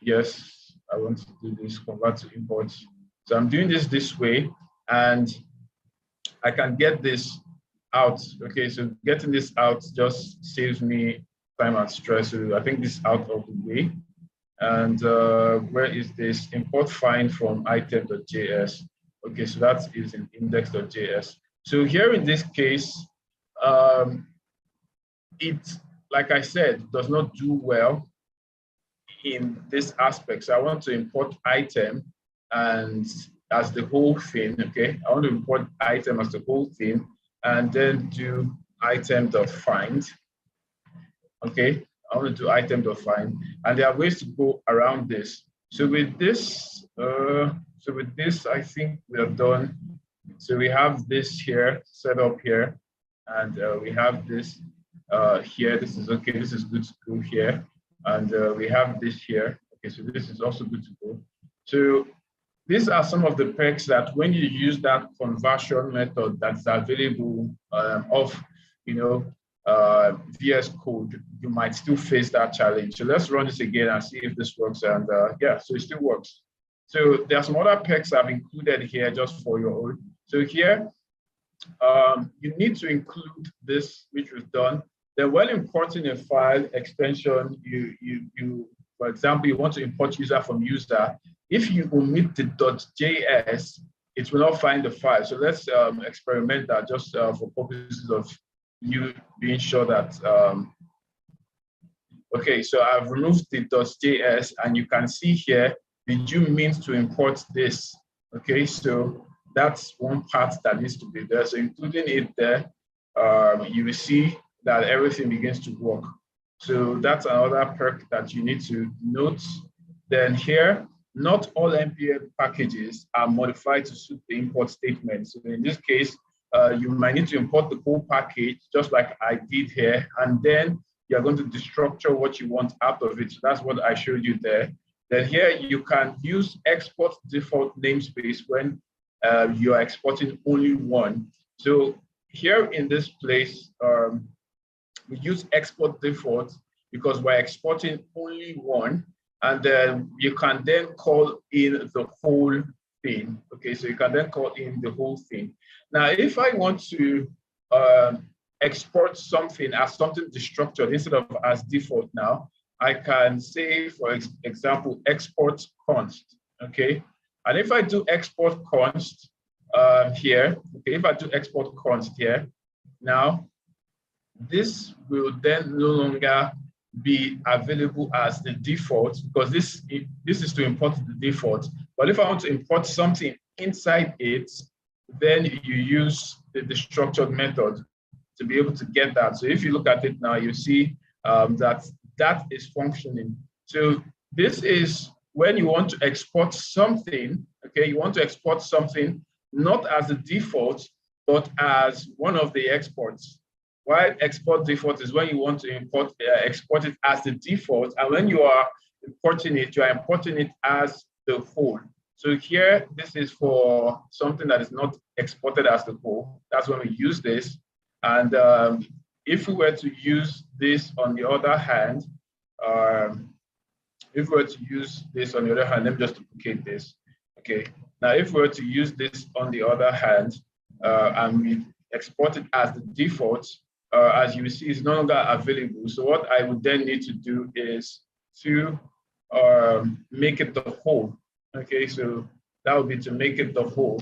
yes, I want to do this, convert to imports. So I'm doing this way, and I can get this out. Okay, so getting this out just saves me time and stress. So I think this is out of the way. And where is this? Import find from item.js. Okay, so that is in index.js. So here in this case, it, like I said, does not do well in this aspect. So I want to import item and as the whole thing, okay? I want to import item as the whole thing and then do item.find, okay? I want to do item.find, and there are ways to go around this. So with this, I think we are done. So we have this here, set up here, and we have this here. This is okay, this is good to go here. And we have this here. Okay, so this is also good to go. So these are some of the perks that when you use that conversion method that's available of, VS Code, you might still face that challenge. So let's run this again and see if this works. And yeah, so it still works. So there are some other perks I've included here just for your own. So here, you need to include this, which we've done. Then when importing a file extension, you for example, you want to import user from user. If you omit the .js, it will not find the file. So let's experiment that just for purposes of you being sure that, okay, so I've removed the .js, and you can see here, did you mean to import this? Okay, so that's one part that needs to be there. So including it there, you will see that everything begins to work. So that's another perk that you need to note. Then here, not all NPM packages are modified to suit the import statement. So in this case, you might need to import the whole package, just like I did here, and then you're going to destructure what you want out of it. So that's what I showed you there. Then here, you can use export default namespace when you're exporting only one. So here in this place, we use export default because we're exporting only one, and then you can then call in the whole thing. Okay, so you can then call in the whole thing. Now, if I want to export something as something destructured instead of as default now, I can say, for example, export const, okay? And if I do export const here, okay, if I do export const here, now, this will then no longer be available as the default because this is to import the default. But if I want to import something inside it, then you use the structured method to be able to get that. So if you look at it now, you see that is functioning. So this is when you want to export something, okay, you want to export something not as the default, but as one of the exports. Why export default is when you want to export it as the default, and when you are importing it, you are importing it as the whole. So here, this is for something that is not exported as the whole. That's when we use this. And if we were to use this on the other hand, let me just duplicate this. Okay. Now, if we were to use this on the other hand, and we export it as the default, as you see, it's no longer available. So what I would then need to do is to make it the whole. Okay, so that would be to make it the whole.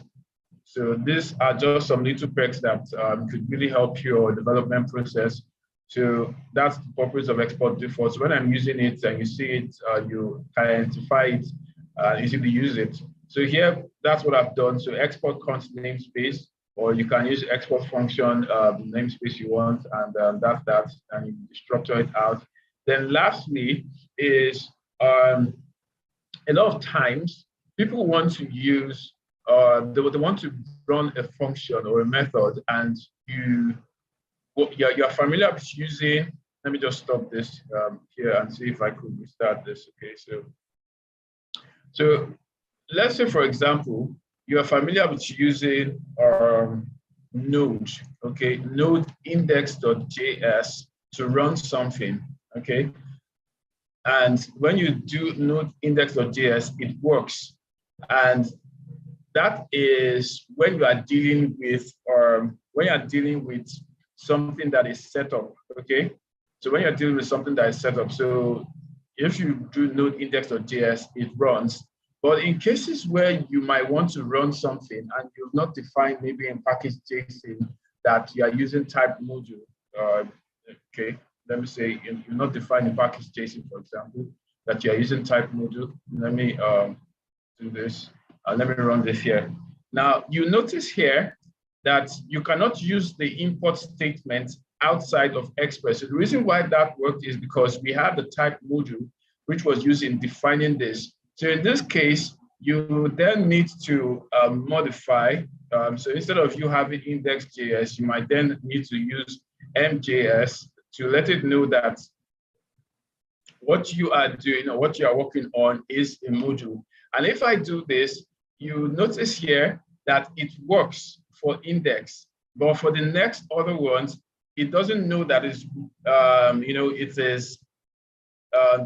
So these are just some little perks that could really help your development process. So that's the purpose of export default. So when I'm using it and you see it, you identify it, easily use it. So here, that's what I've done. So export const namespace, or you can use export function, namespace you want, and that's that, and you structure it out. Then lastly is a lot of times people want to use, they want to run a function or a method, and you're familiar with using, let me just stop this here and see if I could restart this. Okay, so let's say, for example, you are familiar with using Node, okay, Node index.js to run something, okay? And when you do Node index.js, it works. And that is when you are dealing with, something that is set up, okay? So when you're dealing with something that is set up, so if you do Node index.js, it runs. But in cases where you might want to run something and you've not defined maybe in package JSON that you are using type module, okay, let me say you're not defining package JSON, for example, that you are using type module. Let me do this. Let me run this here. Now, you notice here that you cannot use the import statement outside of Express. So the reason why that worked is because we have the type module, which was used in defining this. So in this case, you then need to modify. So instead of you having index.js, you might then need to use MJS to let it know that what you are doing or what you are working on is a module. And if I do this, you notice here that it works for index, but for the next other ones, it doesn't know that it's, it is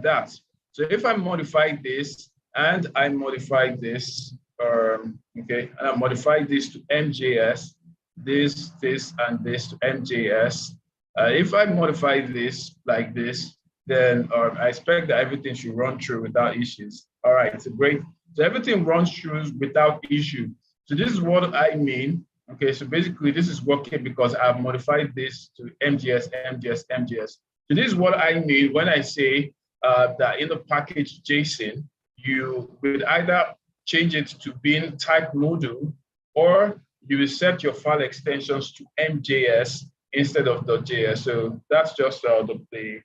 that. So if I modify this and I modify this, okay, and I modify this to MJS, this, and this to MJS. If I modify this like this, then I expect that everything should run through without issues. All right, so great. So everything runs through without issue. So this is what I mean. Okay, so basically this is working because I've modified this to MJS, MJS, MJS. So this is what I mean when I say that in the package JSON, you will either change it to being type module, or you will set your file extensions to MJS instead of .js. So that's just the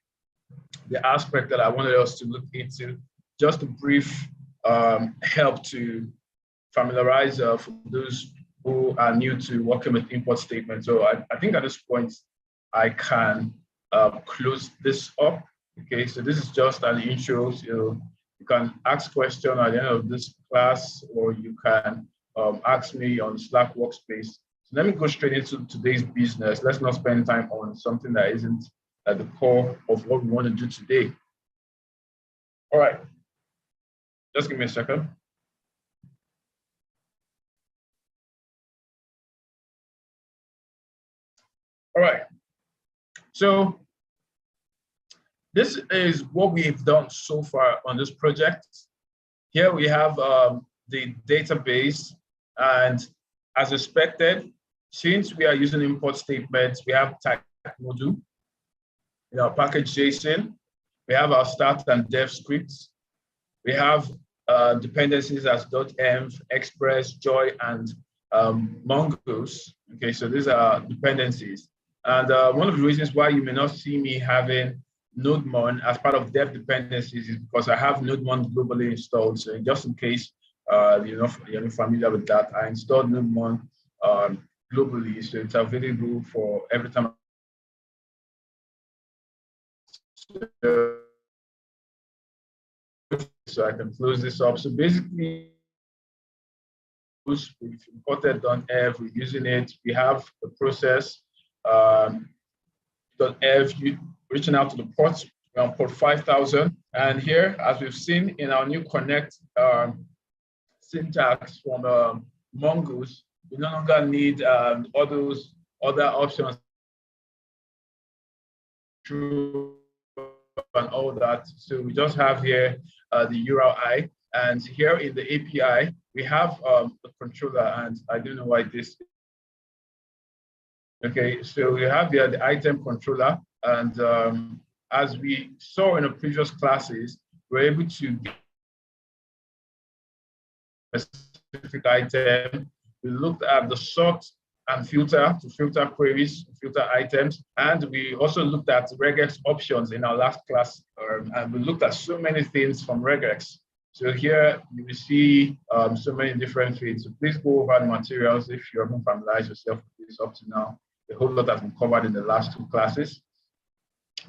aspect that I wanted us to look into. Just a brief help to familiarize for those who are new to working with import statements. So I think at this point, I can close this up. Okay, so this is just an intro. So you can ask questions at the end of this class, or you can ask me on Slack workspace. So let me go straight into today's business. Let's not spend time on something that isn't at the core of what we want to do today. All right, just give me a second. All right, so this is what we've done so far on this project. Here we have the database, and as expected, since we are using import statements, we have type module, in our package JSON, we have our start and dev scripts, we have dependencies as .env, express, joy, and mongoose. Okay, so these are dependencies. And one of the reasons why you may not see me having NodeMon as part of dev dependencies is because I have NodeMon globally installed. So just in case you're not familiar with that, I installed NodeMon globally, so it's available for every time. So I can close this up. So basically, we've imported .env, we're using it. We have the process .env reaching out to the ports around port 5000. And here, as we've seen in our new connect syntax from Mongoose, we no longer need all those other options and all that. So we just have here the URI, and here in the API, we have a controller, and I don't know why this. Okay, so we have here the item controller, and as we saw in the previous classes, we're able to get a specific item. We looked at the sort and filter to filter queries, filter items. And we also looked at regex options in our last class. And we looked at so many things from regex. So here you will see so many different things. So please go over the materials if you haven't familiarized yourself with this up to now. A whole lot has been covered in the last two classes.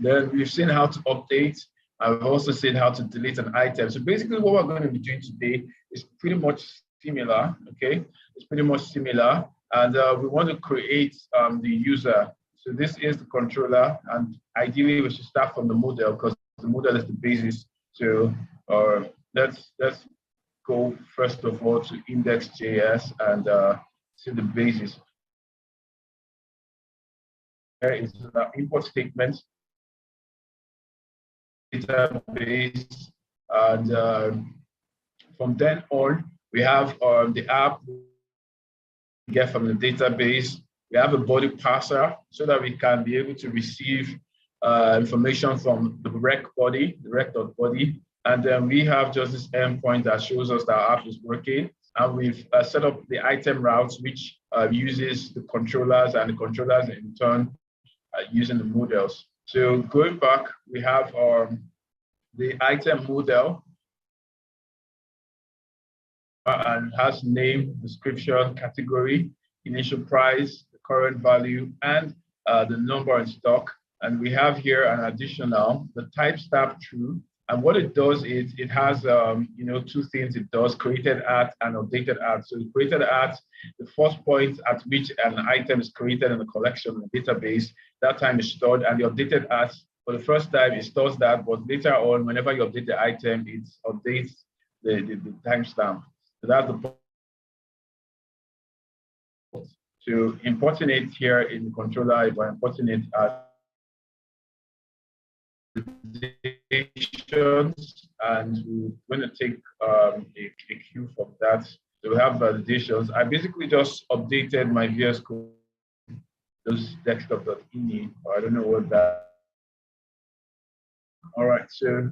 Then we've seen how to update. I've also seen how to delete an item. So basically what we're going to be doing today is pretty much similar, okay? It's pretty much similar. And we want to create the user. So this is the controller, and ideally we should start from the model because the model is the basis. So let's go first of all to index.js and see the basis. There is the import statement, database, and from then on we have the app get from the database. We have a body parser so that we can be able to receive information from the rec body, the rec.body. And then we have just this endpoint that shows us that our app is working. And we've set up the item routes, which uses the controllers, and the controllers in turn using the models. So going back, we have the item model, and has name, description, category, initial price, the current value, and the number in stock. And we have here an additional, the type stab true. And what it does is it has two things it does: created at and updated at. So the created at, the first point at which an item is created in the collection in the database, that time is stored, and the updated at, for the first time it stores that, but later on, whenever you update the item, it updates the timestamp. So that's the point. So importing it here in the controller, if I importing it as and we're going to take a cue from that. So we have validations. I basically just updated my VS Code, those desktop.ini, or I don't know what that. All right, so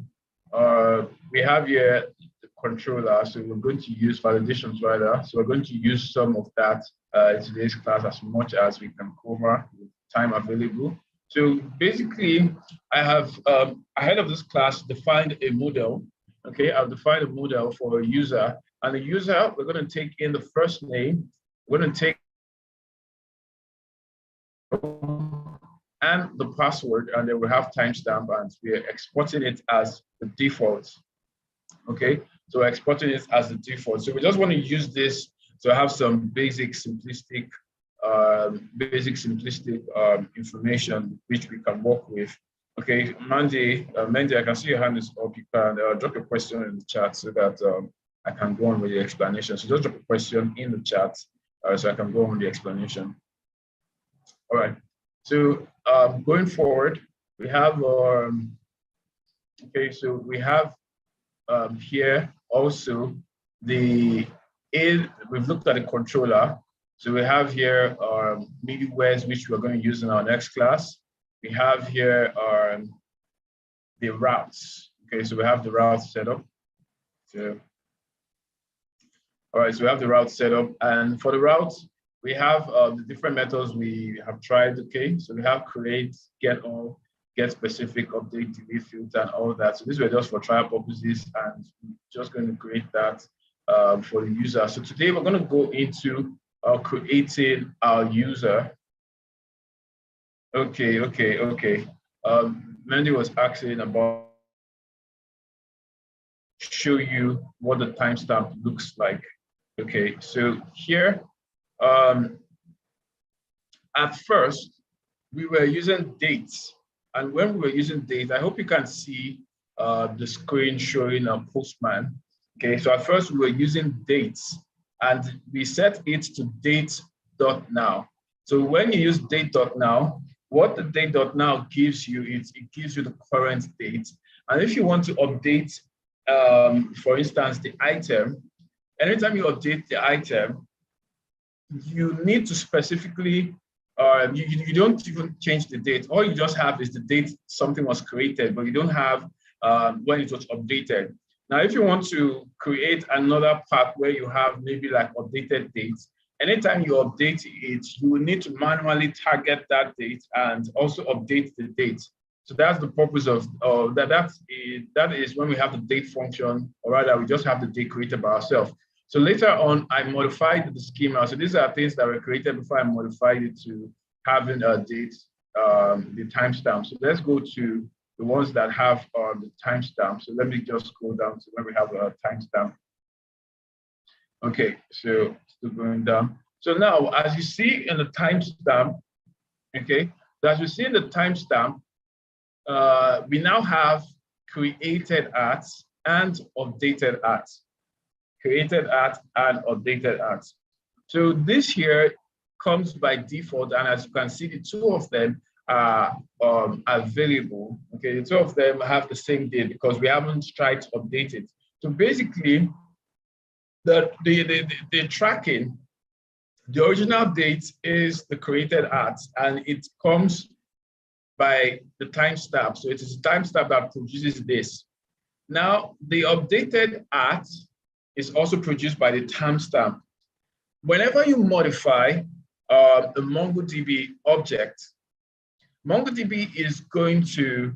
we have here the controller. So we're going to use validations rather. So we're going to use some of that in today's class as much as we can cover with time available. So basically, I have, ahead of this class, defined a model. Okay, I've defined a model for a user. And the user, we're going to take in the first name. We're going to take and the password, and then we have timestamp, and we're exporting it as the default. Okay, so we're exporting it as the default. So we just want to use this to have some basic simplistic information which we can work with. Okay, Mandy, I can see your hand is up. You can drop a question in the chat so that I can go on with the explanation. So just drop a question in the chat so I can go on with the explanation. All right. So going forward, we have okay. So we have here also we've looked at the controller. So we have here middlewares, which we're going to use in our next class. We have here the routes. Okay, so we have the routes set up. So, all right, so we have the routes set up. And for the routes, we have the different methods we have tried, okay? So we have create, get all, get specific, update, delete, filter, and all that. So these were just for trial purposes, and we're just going to create that for the user. So today we're going to go into creating our user. Okay. Mandy was asking about show you what the timestamp looks like. Okay, so here, at first, we were using dates. And when we were using date, I hope you can see the screen showing a postman. Okay, so at first we were using dates and we set it to date.now. So when you use date.now, what the date.now gives you is it gives you the current date. And if you want to update, for instance, the item, anytime you update the item, you need to specifically, you don't even change the date. All you just have is the date something was created, but you don't have when it was updated. Now, if you want to create another part where you have maybe like updated dates, anytime you update it, you will need to manually target that date and also update the date. So that's the purpose of that is when we have the date function, or rather we just have the date created by ourselves. So later on, I modified the schema. So these are things that were created before I modified it to having a date, the timestamp. So let's go to the ones that have the timestamp. So let me just scroll down to where we have a timestamp. Okay, so still going down. So now, as you see in the timestamp, okay, so as you see in the timestamp, we now have created at and updated at. Created at and updated at. So this here comes by default, and as you can see, the two of them are available. Okay, the two of them have the same date because we haven't tried to update it. So basically, the tracking, the original date is the created at, and it comes by the timestamp. So it is a timestamp that produces this. Now, the updated at is also produced by the timestamp. Whenever you modify the MongoDB object, MongoDB is going to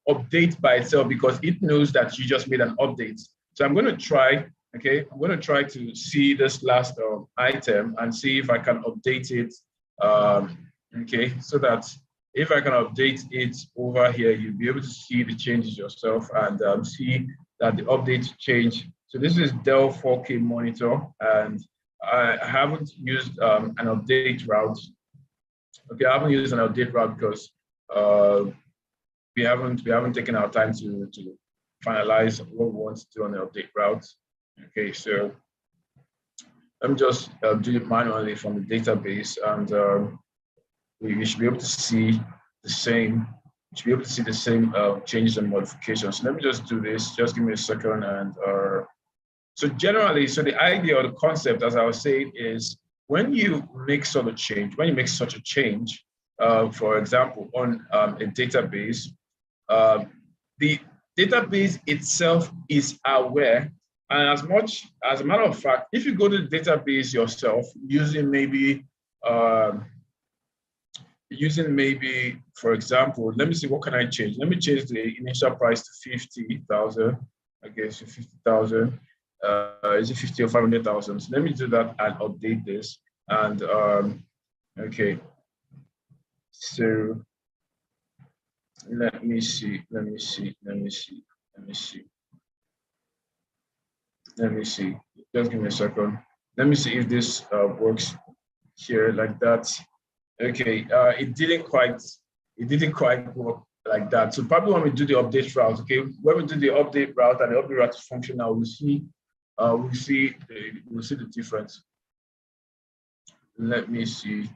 update by itself because it knows that you just made an update. So I'm going to try, okay, I'm going to try to see this last item and see if I can update it, okay, so that if I can update it over here, you'll be able to see the changes yourself and see that the updates change. So this is Dell 4K monitor, and I haven't used an update route. Okay, I haven't used an update route because we haven't taken our time to finalize what we want to do on the update route. Okay, so let me just do it manually from the database, and we should be able to see the same. Should be able to see the same changes and modifications. So let me just do this. Just give me a second. And so generally, so the idea or the concept, as I was saying, is when you make such a change, for example, on a database, the database itself is aware. And as a matter of fact, if you go to the database yourself using maybe, for example, let me see, what can I change? Let me change the initial price to 50,000. Okay, so 50,000. Is it 50 or 500,000? So let me do that and update this. And okay, so let me see. Just give me a second. Let me see if this works here like that. Okay, it didn't quite work like that. So probably when we do the update route, okay, when we do the update route and the update route is functional, we'll see the difference. Let me see.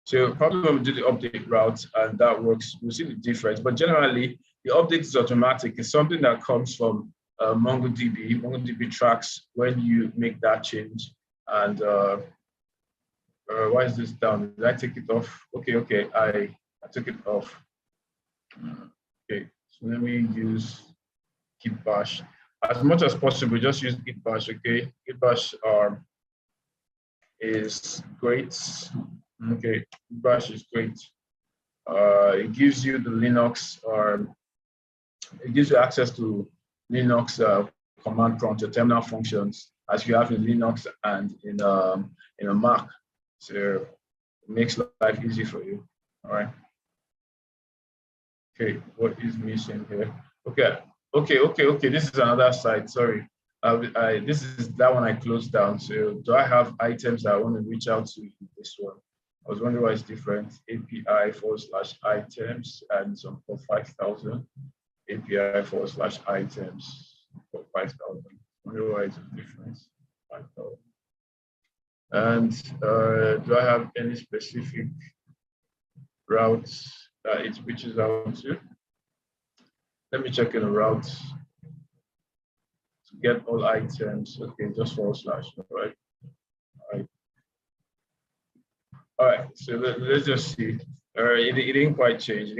So probably when we do the update route and that works, we'll see the difference. But generally, the update is automatic. It's something that comes from MongoDB. MongoDB tracks when you make that change. And why is this down? Did I take it off? Okay, I took it off. Okay, so let me use git bash. As much as possible, just use git bash, okay? Git bash is great. Okay, git bash is great. It gives you the Linux, or it gives you access to Linux command prompt or terminal functions as you have in Linux and in a Mac. So it makes life easy for you. All right. Okay, what is missing here? Okay. This is another site. Sorry. This is that one I closed down. So do I have items that I want to reach out to in this one? I was wondering why it's different. API/items and some for 5,000. API/items for 5,000. I wonder why it's different. 5,000. And do I have any specific routes that it reaches out to? Let me check in the routes to get all items. Okay, just /, right? All right, so let's just see. It didn't quite change.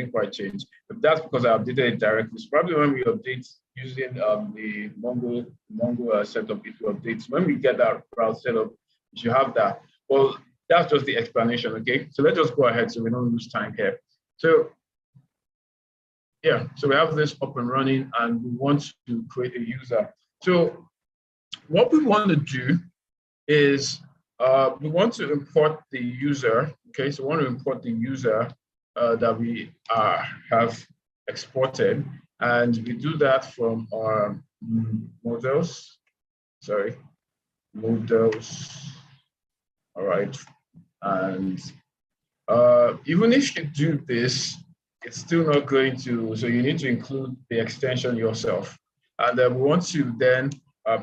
But that's because I updated it directly. So probably when we update using the Mongo setup, it will update. So when we get that route set up, you should have that. Well, that's just the explanation, okay? So let's just go ahead so we don't lose time here. So yeah, so we have this up and running and we want to create a user. So what we want to do is we want to import the user, okay? So we want to import the user that we have exported, and we do that from our models, all right. And even if you do this, it's still not going to, so you need to include the extension yourself. And we want to then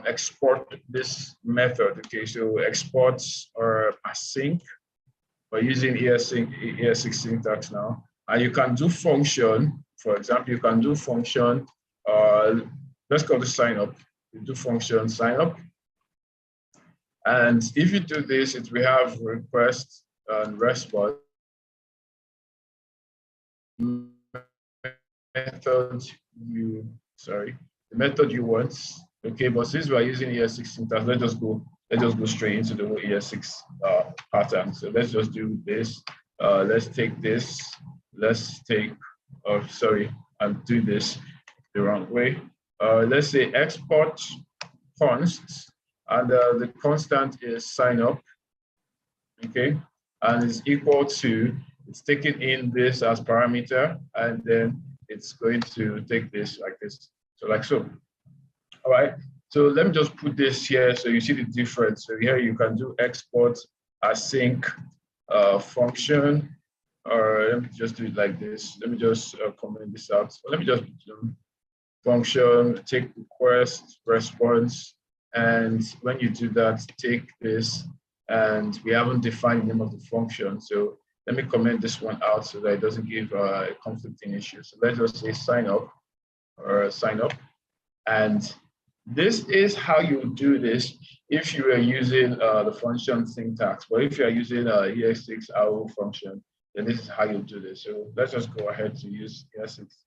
export this method, okay? So exports or async, by using ES6 syntax now. And you can do function, for example, you can do function, let's call this sign up. You do function sign up. And if you do this, it will have request and response. The method you want. Okay, but since we are using ES6 syntax, let's just go straight into the whole ES6 pattern. So let's just do this. Let's take this. I'm doing this the wrong way. Let's say export const, and the constant is sign up. Okay, and it's equal to, it's taking in this as parameter, and then it's going to take this like this. So like so. All right. So let me just put this here so you see the difference. So here you can do export async function, or let me just do it like this. Let me just comment this out. So let me just do function, take request, response, and when you do that, take this, and we haven't defined the name of the function. So let me comment this one out so that it doesn't give a conflicting issue. So let's just say sign up, and this is how you do this if you are using the function syntax. But if you are using ES6 RO function, then this is how you do this. So let's just go ahead to use ES6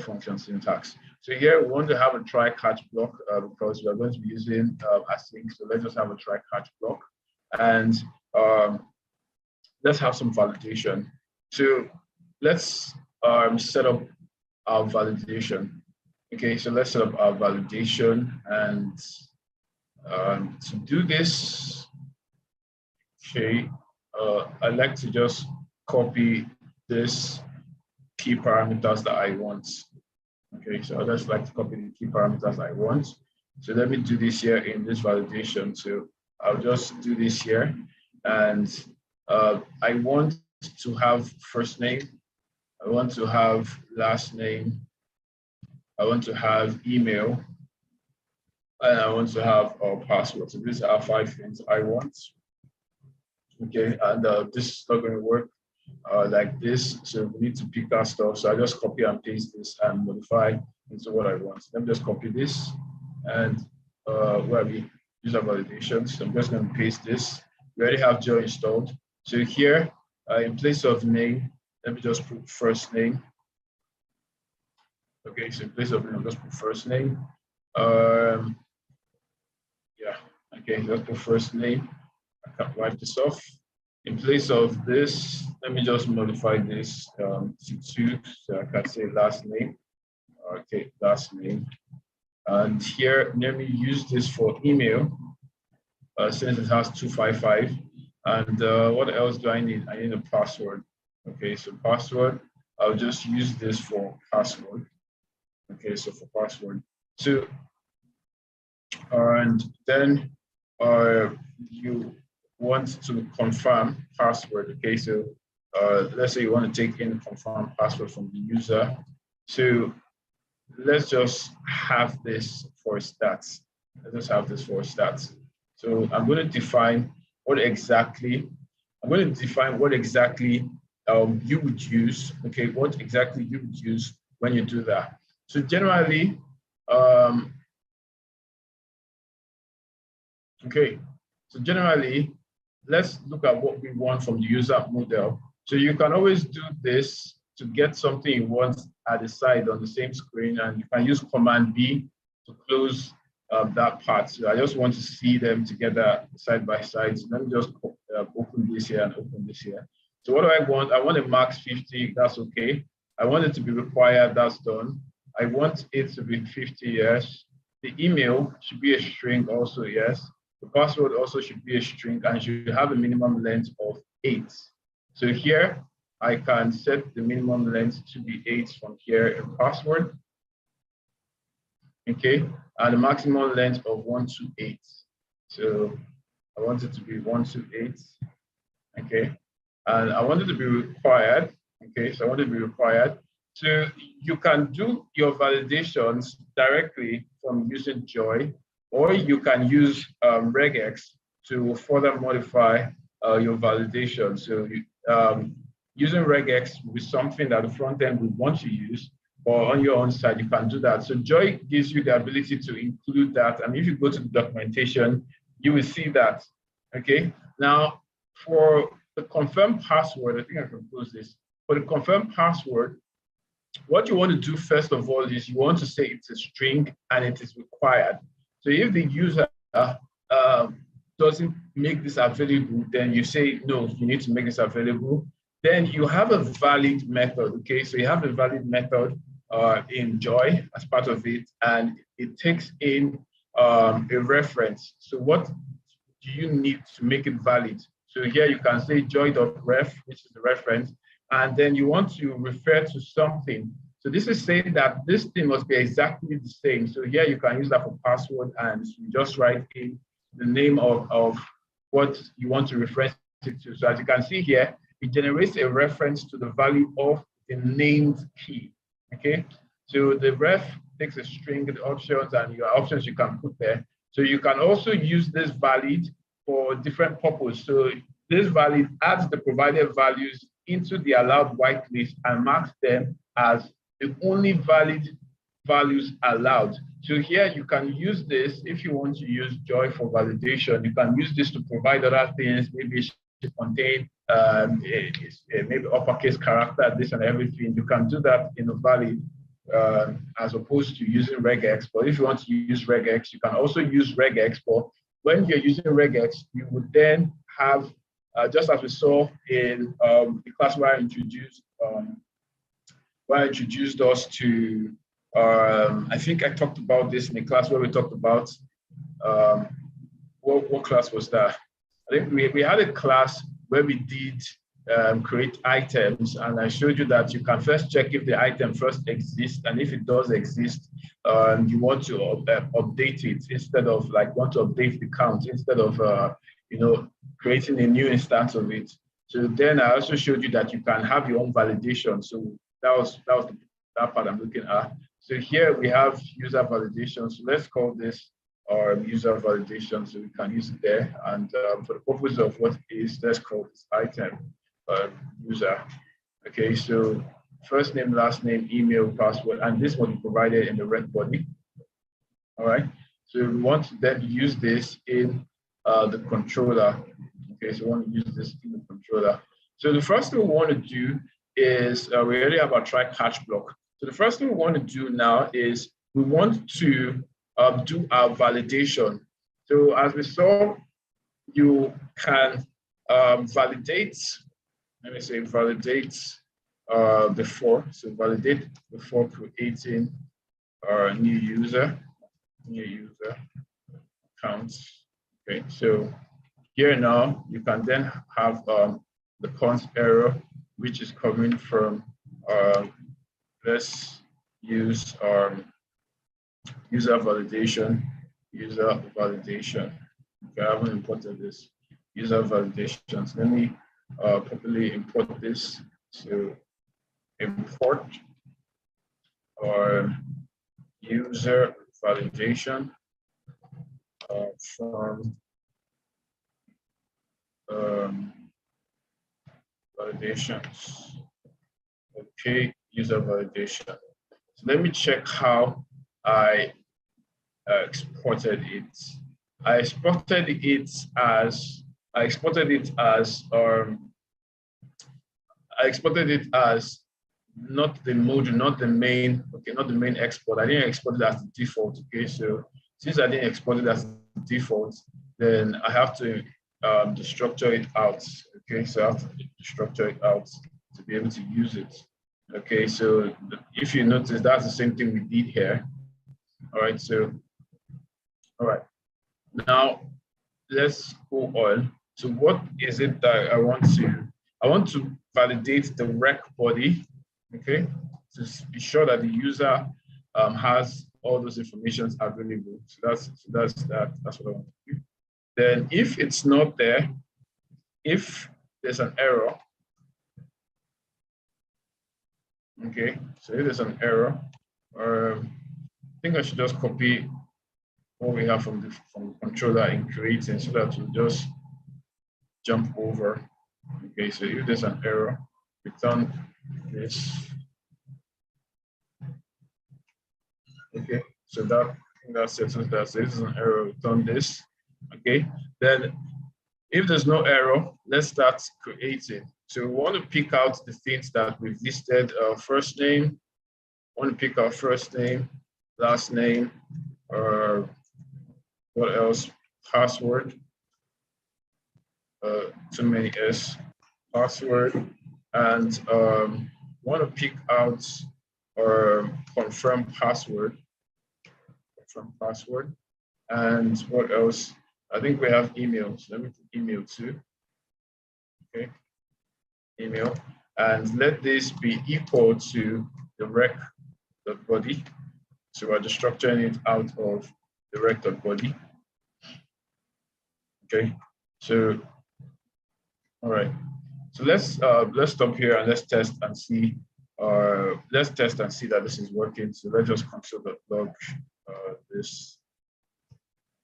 function syntax. So here we want to have a try catch block because we are going to be using async. So let's just have a try catch block, and let's have some validation. So let's set up our validation. Okay, so let's set up our validation, and to do this, okay, I'd like to just copy this key parameters that I want. Okay, so I just like to copy the key parameters I want. So let me do this here in this validation. So I'll just do this here, and I want to have first name, I want to have last name, I want to have email, and I want to have our password. So these are 5 things I want. Okay, and this is not going to work like this. So we need to pick our stuff. So I just copy and paste this and modify into what I want. Let me just copy this, and where we use our validation. So I'm just going to paste this. We already have Joe installed. So here, in place of name, let me just put first name. Okay, so in place of name, I'll just put first name. Yeah, okay, let's put first name. I can wipe this off. in place of this, let me just modify this to 2, so I can say last name. Okay, last name. And here, let me use this for email, since it has 255. And what else do I need? I need a password. Okay, so password, I'll just use this for password. Okay, so for password. So, and then you want to confirm password. Okay, so let's say you want to take in confirm password from the user. So let's just have this for stats. Let's just have this for stats. So I'm going to define what exactly you would use. Okay, what exactly you would use when you do that. So generally, okay, so generally, let's look at what we want from the user model. So you can always do this to get something you want at the side on the same screen, and you can use Command B to close that part. So I just want to see them together side by side. So let me just open this here and open this here. So what do I want? I want a max 50, that's okay. I want it to be required, that's done. I want it to be 50, yes. The email should be a string also, yes. The password also should be a string and should have a minimum length of 8. So here, I can set the minimum length to be 8 from here in password. Okay, and the maximum length of 128. So I want it to be 128. Okay, and I want it to be required. Okay, so I want it to be required. So you can do your validations directly from using Joy, or you can use regex to further modify your validation. So using regex will be something that the front end would want to use, or on your own side, you can do that. So Joy gives you the ability to include that. And if you go to the documentation, you will see that. Okay. Now, for the confirmed password, I think I can close this. For the confirmed password, what you want to do first of all is you want to say it's a string and it is required. So if the user doesn't make this available, then you say, no, you need to make this available. Then you have a valid method, okay? So you have a valid method in Joy as part of it, and it takes in a reference. So what do you need to make it valid? So here you can say joy.ref, which is the reference, and then you want to refer to something. So this is saying that this thing must be exactly the same. So here you can use that for password, and you just write in the name of what you want to refer it to. So as you can see here, it generates a reference to the value of the named key. Okay, so the ref takes a string, the options, and your options you can put there. So you can also use this valid for different purposes. So this valid adds the provided values into the allowed whitelist and marks them as the only valid values allowed. So here you can use this if you want to use Joy for validation. You can use this to provide other things, maybe it should contain maybe uppercase character, this and everything. You can do that in a valid as opposed to using regex. But if you want to use regex, you can also use regex. But when you're using regex, you would then have, just as we saw in the class where I introduced us to, I think I talked about this in the class where we talked about, what class was that? I think we had a class where we did create items, and I showed you that you can first check if the item first exists, and if it does exist, you want to update it instead of want to update the count instead of creating a new instance of it. So then I also showed you that you can have your own validation. So that was that part I'm looking at. So here we have user validation. So let's call this our user validation, so we can use it there. And for the purpose of what it is, let's call this item user. Okay, so first name, last name, email, password, and this will be provided in the red body. All right, so we want to then use this in the controller. Okay, so we want to use this in the controller. So the first thing we want to do is we already have our try catch block. So the first thing we want to do now is we want to do our validation. So as we saw, you can validate, let me say validate before. So validate before creating a new user account. Okay, so here now you can then have the cons error, which is coming from let's use user validation. Okay, I haven't imported this user validation. So let me properly import this. So import or user validation from validations. Okay, user validation. So let me check how I exported it. I exported it as not the module, not the main, okay, not the main export. I didn't export it as the default. Okay, so since I didn't export it as the default, then I have to destructure it out. Okay, so I have to destructure it out to be able to use it. Okay, so if you notice, that's the same thing we did here. All right, so all right, now let's go on. So what is it that I want to validate the rec body, okay, to be sure that the user has all those informations available. So that's what I want to do. Then if it's not there, if there's an error, okay, so if there's an error, I think I should just copy what we have from the controller in creating so that we'll just jump over. Okay, so if there's an error, return this. Okay, so that settles that. So if there's an error, return this. Okay, then if there's no error, let's start creating. So we want to pick out the things that we've listed. First name, want to pick our first name, last name, or what else? Password. Too many S. Password, and want to pick out or confirm password. Confirm password, and what else? I think we have emails. Let me put email too. Okay, email, and let this be equal to the rec.body. So we're just structuring it out of the rec.body. Okay, so all right. So let's stop here and let's test and see. Let's test and see that this is working. So let's just console.log this.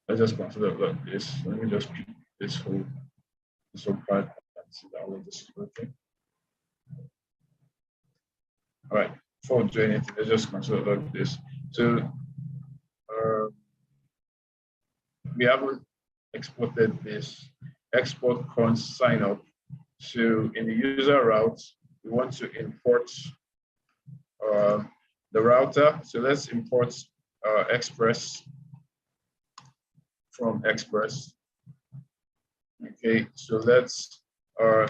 Let's just console.log this. Let me just pick this whole part and see that way this is working. All right. Before doing it, let's just console.log this. So we haven't exported this export cons sign up. So in the user route, we want to import the router. So let's import Express from Express. Okay, so let's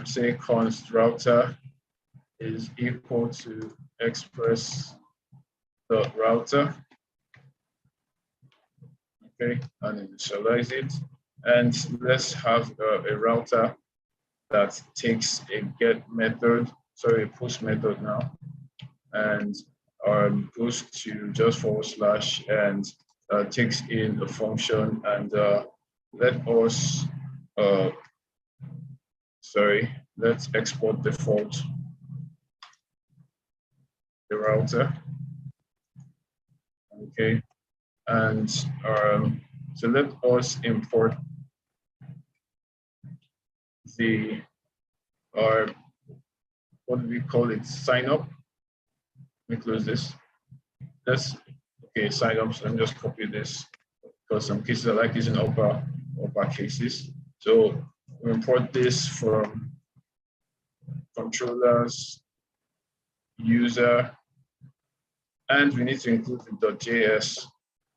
say const router is equal to express.router. Okay, and initialize it. And let's have a router that takes a get method, sorry, a post method now, and goes to just / and takes in the function and let us, let's export default the router. Okay, and so let us import the what do we call it? Sign up. Let me close this. Sign up. So let me just copy this because some cases I like using upper cases. So we import this from controllers, user, and we need to include the .js.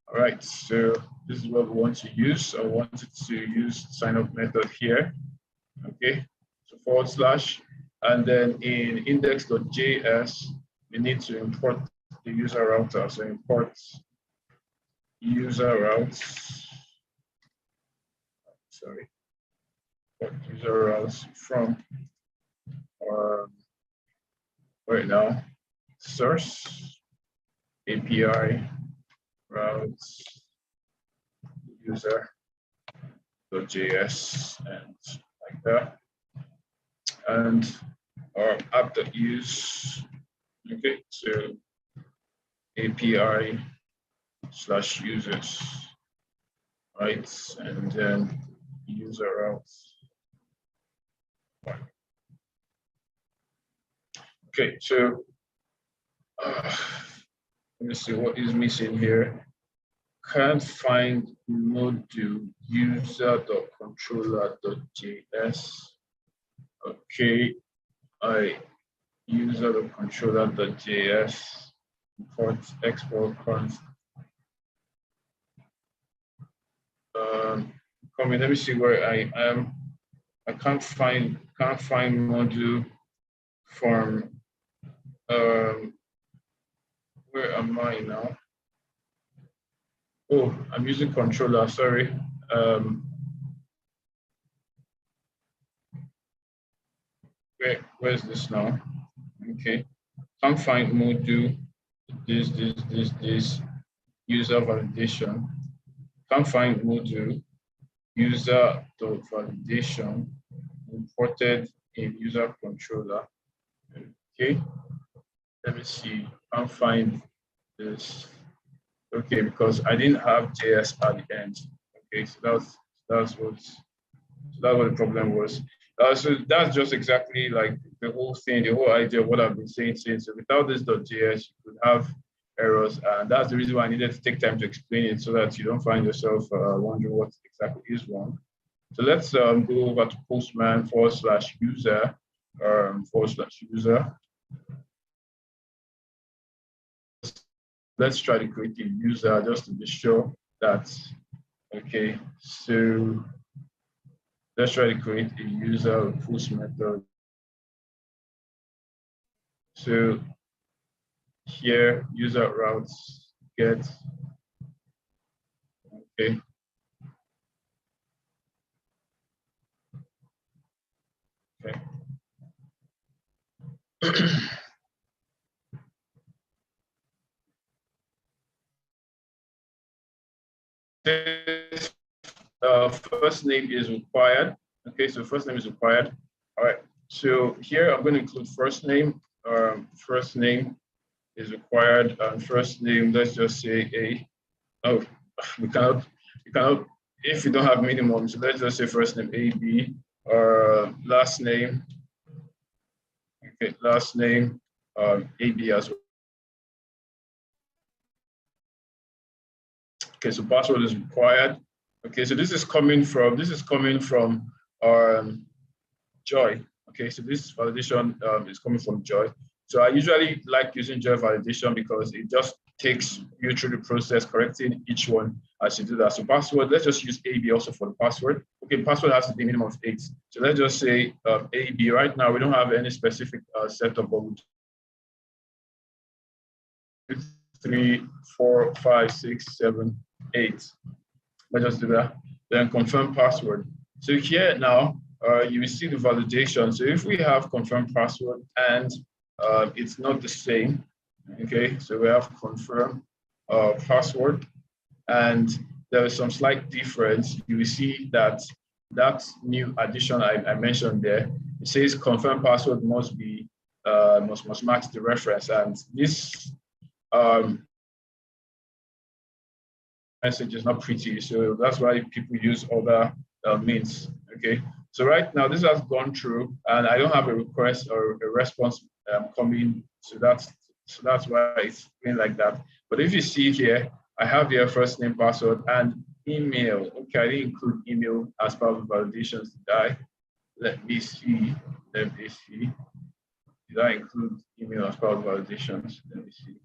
All right, so this is what we want to use. I wanted to use sign up method here. Okay, so forward slash, and then in index.js, we need to import the user router. So import user routes, sorry, import user routes from right now, source API routes user.js and like that. And our app.use, okay, so API / users, right? And then user routes. Okay, so let me see what is missing here. Can't find module user.controller.js. Okay, I user.controller.js, import export const. Let me see where I am. I can't find module from where am I now? Oh, I'm using controller, sorry. Where's this now? Okay, can't find module, this, user validation. Can't find module, user.validation, imported in user controller. Okay, let me see, can't find this. Okay, because I didn't have JS at the end. Okay, so that's what the problem was. So that's just exactly like the whole thing, the whole idea of what I've been saying since. So without this .js, you could have errors, and that's the reason why I needed to take time to explain it so that you don't find yourself wondering what exactly is wrong. So let's go over to Postman /user /user. Let's try to create a user just to be sure that, okay, so let's try to create a user post method. So here, user routes get, okay. Okay. This first name is required. Okay, so first name is required. All right, so here I'm going to include first name. First name is required, and first name, let's just say A. Oh, we cannot, if you don't have minimum, so let's just say first name AB, or last name, okay, last name, AB as well. Okay, so password is required. Okay, so this is coming from Joy. Okay, so this validation is coming from Joy. So I usually like using Joy validation because it just takes you through the process, correcting each one as you do that. So password, let's just use AB also for the password. Okay, password has to be minimum of 8. So let's just say AB. Right now, we don't have any specific setup, but we'll 2, 3, 4, 5, 6, 7, 8. Let's just do that. Then confirm password. So here now, you will see the validation. So if we have confirm password and it's not the same, okay, so we have confirm password, and there is some slight difference. You will see that new addition I mentioned there, it says confirm password must be must match the reference, and this message is not pretty, so that's why people use other means. Okay, so right now this has gone through, and I don't have a request or a response coming, so that's why it's been like that. But if you see here, I have here first name, password, and email. Okay, I didn't include email as part of the validations. Did I? Let me see. Did I include email as part of validations? Let me see.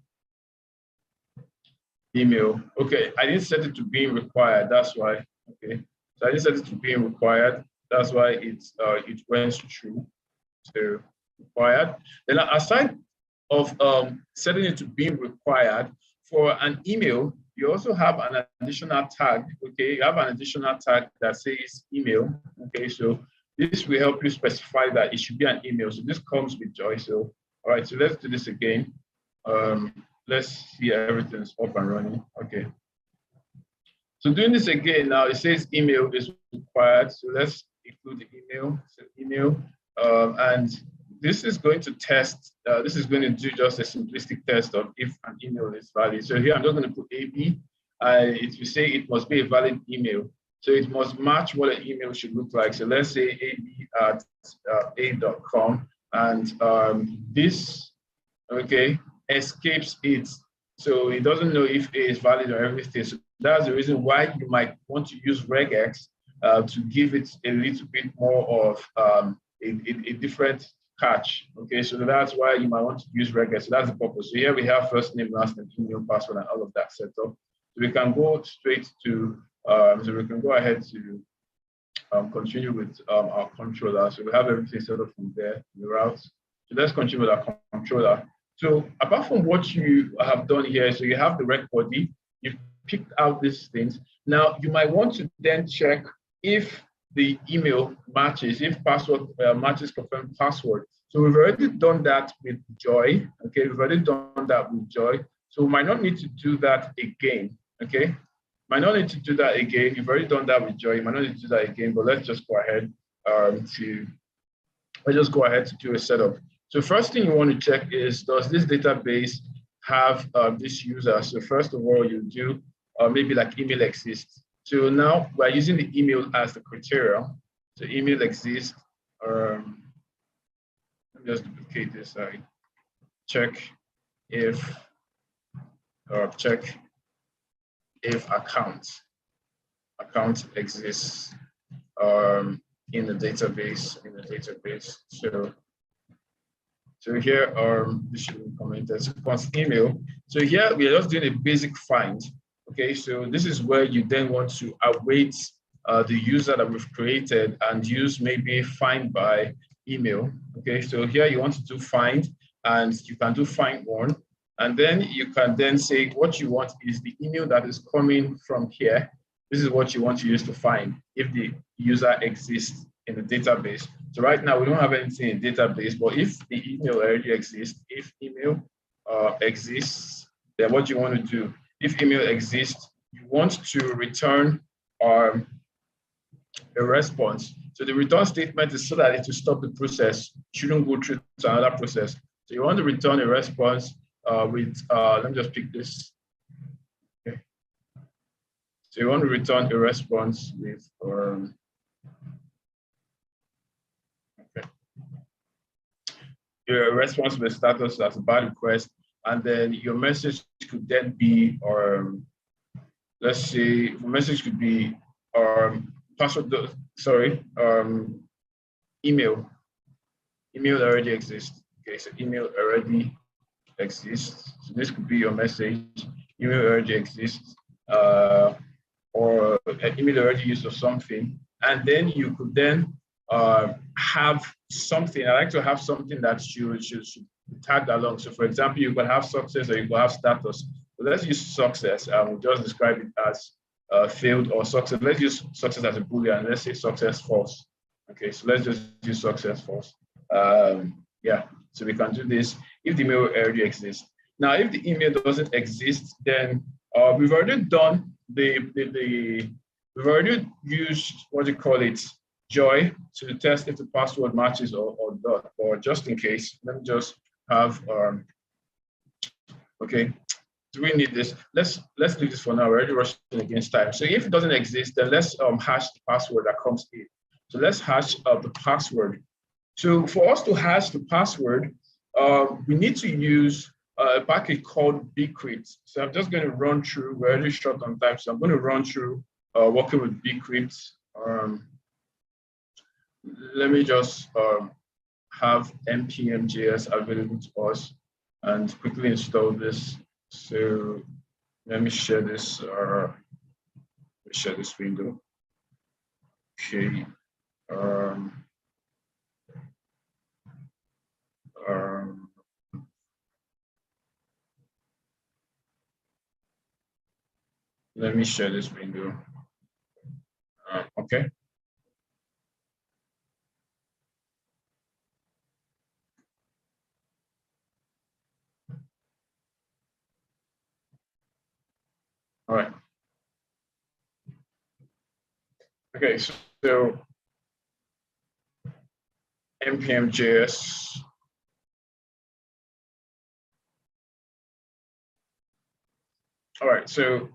Email. Okay, I didn't set it to being required. That's why. Okay, so I didn't set it to being required. That's why it went through to required. Then aside of setting it to being required for an email, you also have an additional tag. Okay, you have an additional tag that says email. Okay, so this will help you specify that it should be an email. So this comes with Joy. So all right, so let's do this again. Let's see everything's up and running. Okay. So doing this again now, it says email is required. So let's include the email. So email, and this is going to test. This is going to do just a simplistic test of if an email is valid. So here I'm just going to put AB. It will say it must be a valid email. So it must match what an email should look like. So let's say ab@a.com, and this, okay, escapes it. So it doesn't know if A is valid or everything. So that's the reason why you might want to use regex to give it a little bit more of a different catch. Okay, so that's why you might want to use regex. So that's the purpose. So here we have first name, last name, email, password, and all of that set up. So we can go straight to, so we can go ahead to continue with our controller. So we have everything set up from there, the routes. So let's continue with our controller. So apart from what you have done here, so you have the rec body, you've picked out these things. Now you might want to then check if the email matches, if password matches confirmed password. So we've already done that with Joy. Okay, we've already done that with Joy. So we might not need to do that again. Okay, might not need to do that again. You've already done that with Joy. You might not need to do that again, but let's just go ahead to do a setup. So first thing you want to check is, does this database have this user? So first of all, you do maybe like email exists. So now we're using the email as the criteria. So email exists. Let me just duplicate this. Check if account exists in the database. So here, this should be commented. So once email. So here we are just doing a basic find. Okay, so this is where you then want to await the user that we've created and use maybe find by email. Okay, so here you want to do find, and you can do find one, and then you can then say what you want is the email that is coming from here. This is what you want to use to find if the user exists in the database. So right now we don't have anything in the database, but if the email already exists, if email exists, then what you want to do, if email exists, you want to return a response. So the return statement is so that it will stop the process, shouldn't go through to another process. So you want to return a response with, let me just pick this. Okay. So you want to return a response with, your response with status as a bad request, and then your message could then be, let's say the message could be password, email already exists. Okay, so email already exists. So this could be your message, email already exists, or an email already used or something, and then you could then have something. I like to have something that should be tagged along. So for example, you can have success or you can have status. So let's use success. We'll just describe it as failed or success. Let's use success as a Boolean. Let's say success false. Okay, so let's just use success false. Yeah, so we can do this if the email already exists. Now, if the email doesn't exist, then we've already done we've already used, what do you call it, Joy, to test if the password matches or not, or just in case. Let me just have, okay, do we need this? Let's leave this for now. We're already rushing against time. So if it doesn't exist, then let's hash the password that comes in. So let's hash the password. So for us to hash the password, we need to use a package called bcrypt. So I'm just going to run through, we're already short on time, so I'm going to run through working with bcrypt. Let me just have npm.js available to us and quickly install this. So let me share this window. Okay. Um, um, let me share this window. Okay. All right. Okay, so npm.js. All right, so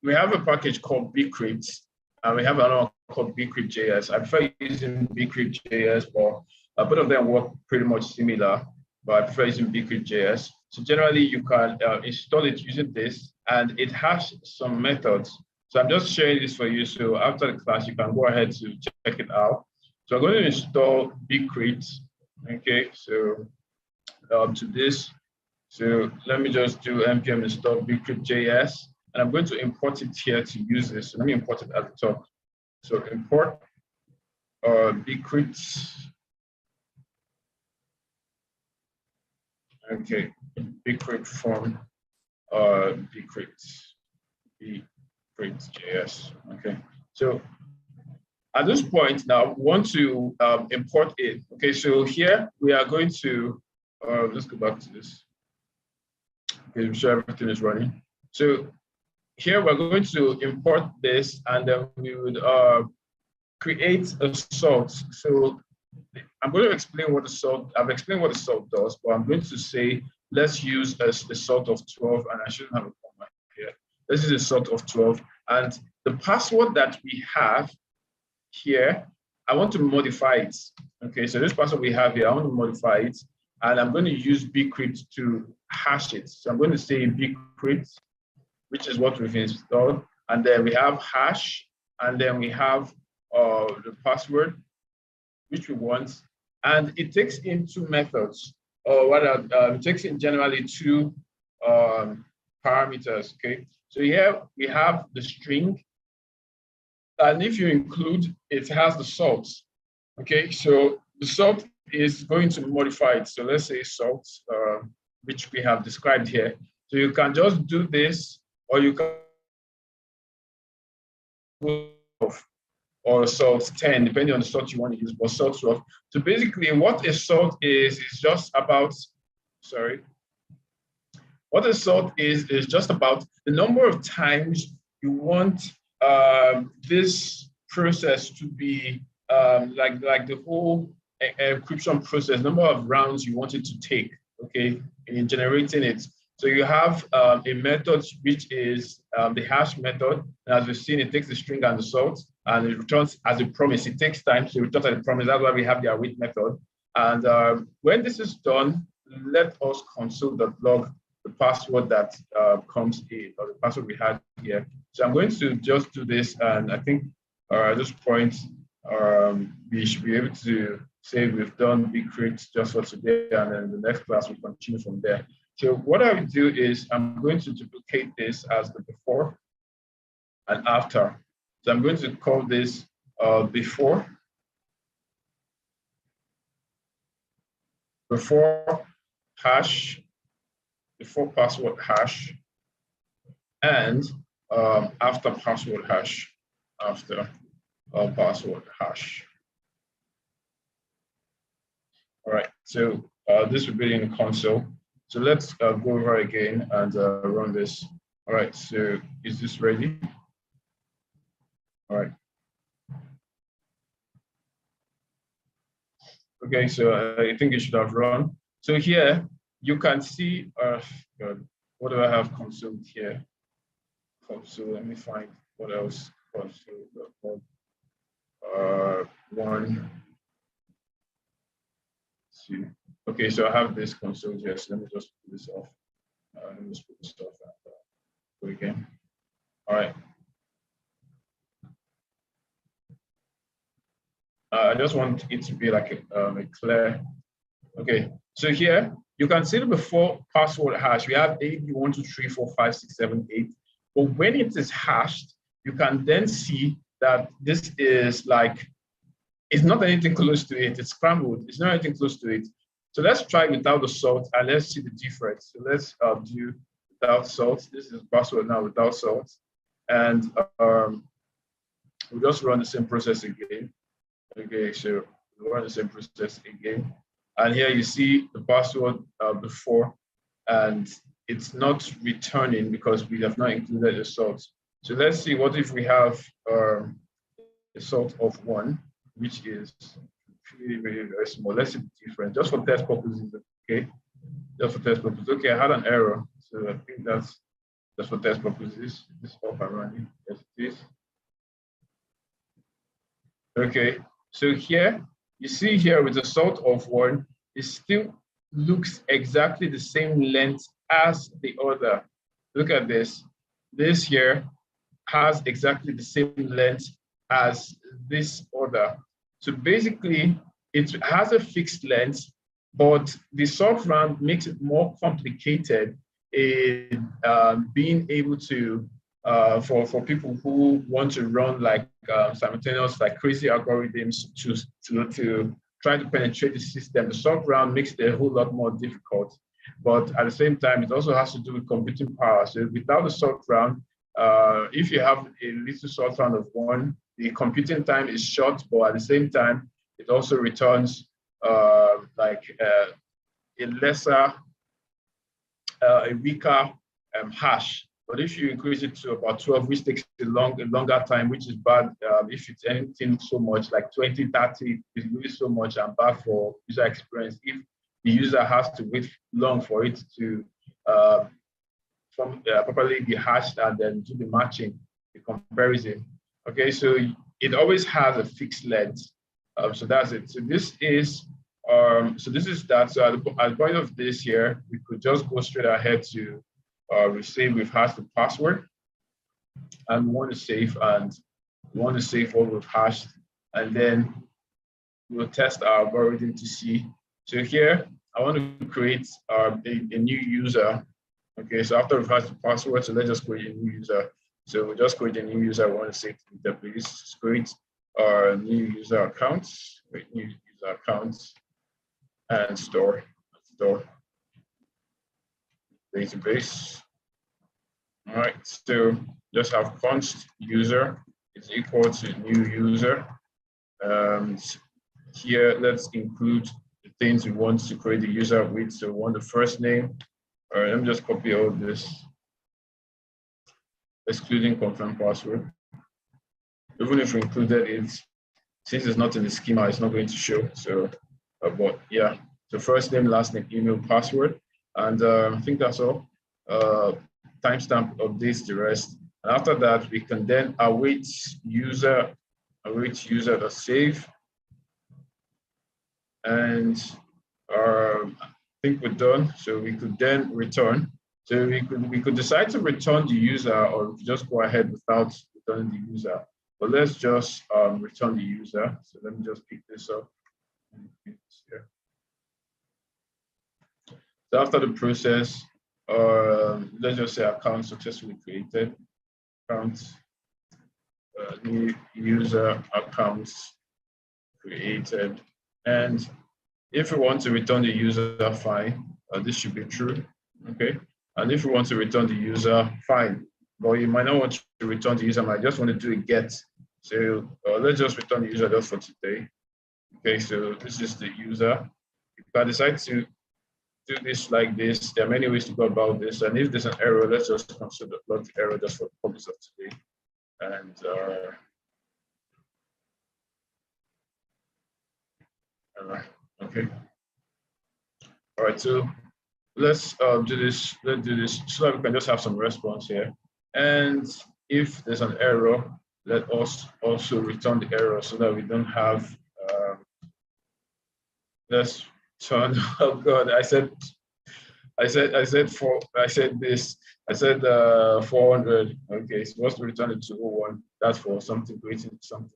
we have a package called bcrypt, and we have another called bcrypt.js. I prefer using bcrypt.js, but both of them work pretty much similar, but I prefer using bcrypt.js. So generally, you can install it using this, and it has some methods. So I'm just sharing this for you. So after the class, you can go ahead to check it out. So I'm going to install bcrypt. Okay, so to this. So let me just do npm install bcrypt.js, and I'm going to import it here to use this. So let me import it at the top. So import bcrypt. Okay, bcrypt from bcrypt.js. Okay, so at this point now, we want to import it. Okay, so here we are going to let's go back to this. Okay, I'm sure everything is running. So here we're going to import this, and then we would create a salt. So I'm going to explain what the salt, I've explained what the salt does, but I'm going to say, let's use a salt of 12, and I shouldn't have a comma here. This is a salt of 12, and the password that we have here, I want to modify it. Okay, so this password we have here, I want to modify it, and I'm going to use bcrypt to hash it. So I'm going to say bcrypt, which is what we've installed, and then we have hash, and then we have the password, which we want, and it takes in two methods, or it takes in generally two parameters. Okay, so here we have the string, and if you include, it has the salt. Okay, so the salt is going to modify it. So let's say salt, which we have described here. So you can just do this, or you can go off, or salt 10, depending on the salt you want to use, but salt 12. So basically what a salt is just about, what a salt is just about the number of times you want this process to be like the whole encryption process, number of rounds you want it to take, okay, in generating it. So you have a method which is the hash method, and as we've seen, it takes the string and the salt, and it returns as a promise. It takes time, so it returns as a promise. That's why we have the await method. And when this is done, let us console.log the password that comes in, or the password we had here. So I'm going to just do this, and I think at this point, we should be able to say we've done bcrypt just for today, and then the next class will continue from there. So what I will do is I'm going to duplicate this as the before and after. So I'm going to call this before hash, before password hash, and after password hash, after password hash. All right, so this will be in the console. So let's go over again and run this. All right, so is this ready? All right. Okay, so I think it should have run. So here you can see, what do I have consumed here? Console, let me find what else. Console, one, two. Okay, so I have this console here. So let me just put this off. Let me just put this off and go again. All right. I just want it to be like a clear. Okay, so here you can see the before password hash. We have 8, 1, 2, 3, 4, 5, 6, 7, 8. But when it is hashed, you can then see that this is like it's not anything close to it. It's scrambled. It's not anything close to it. So let's try without the salt and let's see the difference. So let's do without salt. This is password now without salt. And we'll just run the same process again. Okay, so we'll run the same process again. And here you see the password before, and it's not returning because we have not included the salt. So let's see, what if we have a salt of 1, which is really, really very small. Let's see the difference, just for test purposes, okay? Just for test purposes. Okay, I had an error, so I think that's just for test purposes. This is up and running. Yes, it is. Okay, so here, you see here with the salt of 1, it still looks exactly the same length as the other. Look at this. This here has exactly the same length as this other. So basically, it has a fixed length, but the salt round makes it more complicated in being able to, for people who want to run like simultaneous, like crazy algorithms to try to penetrate the system. The salt round makes it a whole lot more difficult. But at the same time, it also has to do with computing power. So without the salt round, if you have a little salt round of 1, the computing time is short, but at the same time, it also returns like a lesser, a weaker hash. But if you increase it to about 12, which takes a longer time, which is bad if it's anything so much, like 20, 30 is really so much and bad for user experience. If the user has to wait long for it to properly be hashed and then do the matching, the comparison. Okay, so it always has a fixed length. So that's it. So this is that. So at the point of this here, we could just go straight ahead to say we've hashed the password, and we want to save what we've hashed, and then we'll test our algorithm to see. So here, I want to create a new user. Okay, so after we've hashed the password, so let's just create a new user. So we'll just create a new user. I want to say to database, create our new user accounts, create new user accounts, and store database. All right, so just have const user is equal to new user. Here, let's include the things we want to create the user with. So we want the first name. All right, let me just copy all this, excluding confirm password. Even if we included it, since it's not in the schema, it's not going to show. So, but yeah, so first name, last name, email, password. And I think that's all. Timestamp updates the rest. And after that, we can then await user to save. And I think we're done. So we could then return. So we could decide to return the user, or just go ahead without returning the user. But let's just return the user. So let me just pick this up. So after the process, let's just say account successfully created. Account, new user accounts created. And if we want to return the user, fine. This should be true, okay? And if we want to return the user, fine. But you might not want to return the user, might just want to do a get. So let's just return the user just for today. Okay, so this is the user. If I decide to do this like this, there are many ways to go about this. And if there's an error, let's just consider log the error just for the purpose of today. And okay. All right, so let's do this. Let's do this so that we can just have some response here. And if there's an error, let us also return the error so that we don't have. Let's turn. Oh God, I said this. I said 400. Okay, it's supposed to return it to 201. That's for something creating something.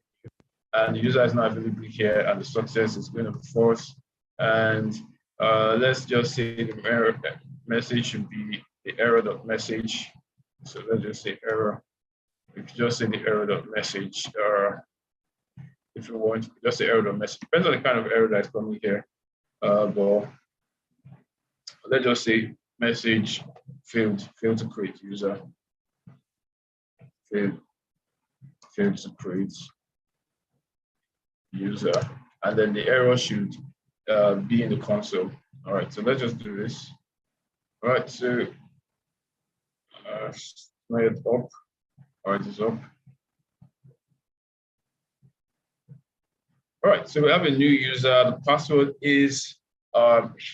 And the user is not available here, and the success is going to be false. And let's just say the error message should be the error.message. So let's just say error. If you just say the error.message, if if you want, just say error message. Depends on the kind of error that's coming here. But let's just say message failed to create user. Failed to create user. And then the error should be in the console. All right, so let's just do this. All right, so slide it up. All right, it's up. All right, so we have a new user. The password is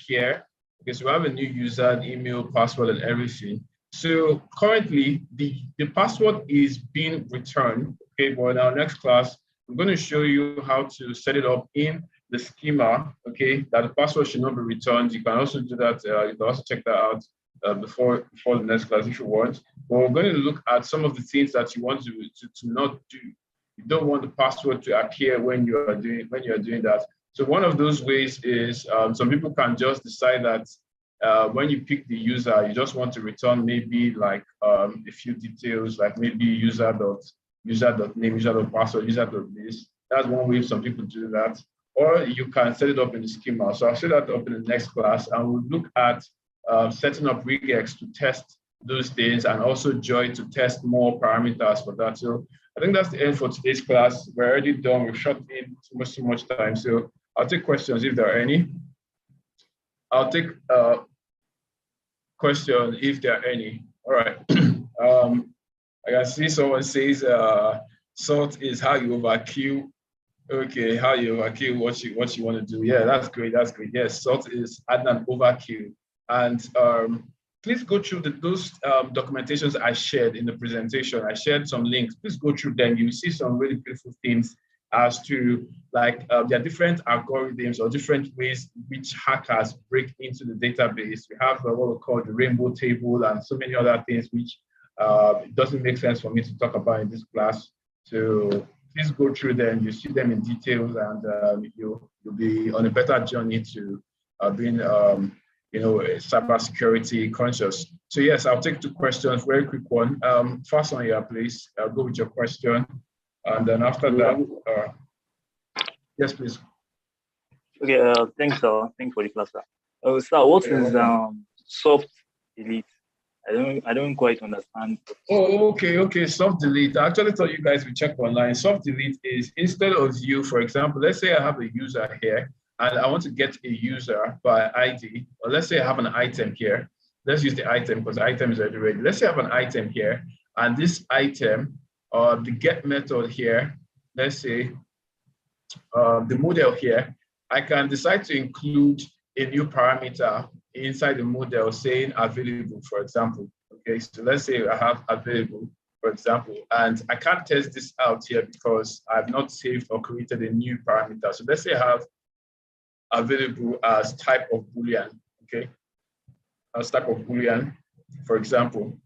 here. Okay, so we have a new user, email, password, and everything. So currently, the password is being returned. Okay, but in our next class, I'm going to show you how to set it up in the schema. Okay, that the password should not be returned. You can also do that. You can also check that out before the next class if you want. But we're going to look at some of the things that you want to not do. You don't want the password to appear when you are doing that. So one of those ways is some people can just decide that when you pick the user, you just want to return maybe like a few details, like maybe user.name, user.password, user.this. That's one way some people do that. Or you can set it up in the schema. So I'll set that up in the next class, and we'll look at setting up regex to test those things, and also Joy to test more parameters for that. So I think that's the end for today's class. We're already done. We've shot in too much time. So I'll take questions if there are any. I'll take questions if there are any. All right. I can see someone says salt is how you overkill. Okay, how you overkill what you want to do. Yeah, that's great. That's great. Yes, salt is adding an overkill. And please go through those documentations I shared in the presentation. I shared some links. Please go through them. You see some really beautiful things as to like there are different algorithms or different ways which hackers break into the database. We have what we call the rainbow table and so many other things which it doesn't make sense for me to talk about in this class. So please go through them. You see them in details, and you'll be on a better journey to being cybersecurity conscious. So yes, I'll take 2 questions, very quick one. First one here, please. I'll go with your question. And then after that, yes, please. Okay, thanks for the class. So what is soft delete? I don't quite understand. Oh, okay. Soft delete. I actually thought you guys would check online. Soft delete is instead of you, for example, let's say I have a user here and I want to get a user by ID, or let's say I have an item here. Let's use the item because the item is already ready. Let's say I have an item here, and this item, the get method here, let's say the model here, I can decide to include a new parameter inside the model saying available, for example. Okay, so let's say I have available, for example, and I can't test this out here because I've not saved or created a new parameter. So let's say I have available as type of Boolean, okay? As type of Boolean, for example,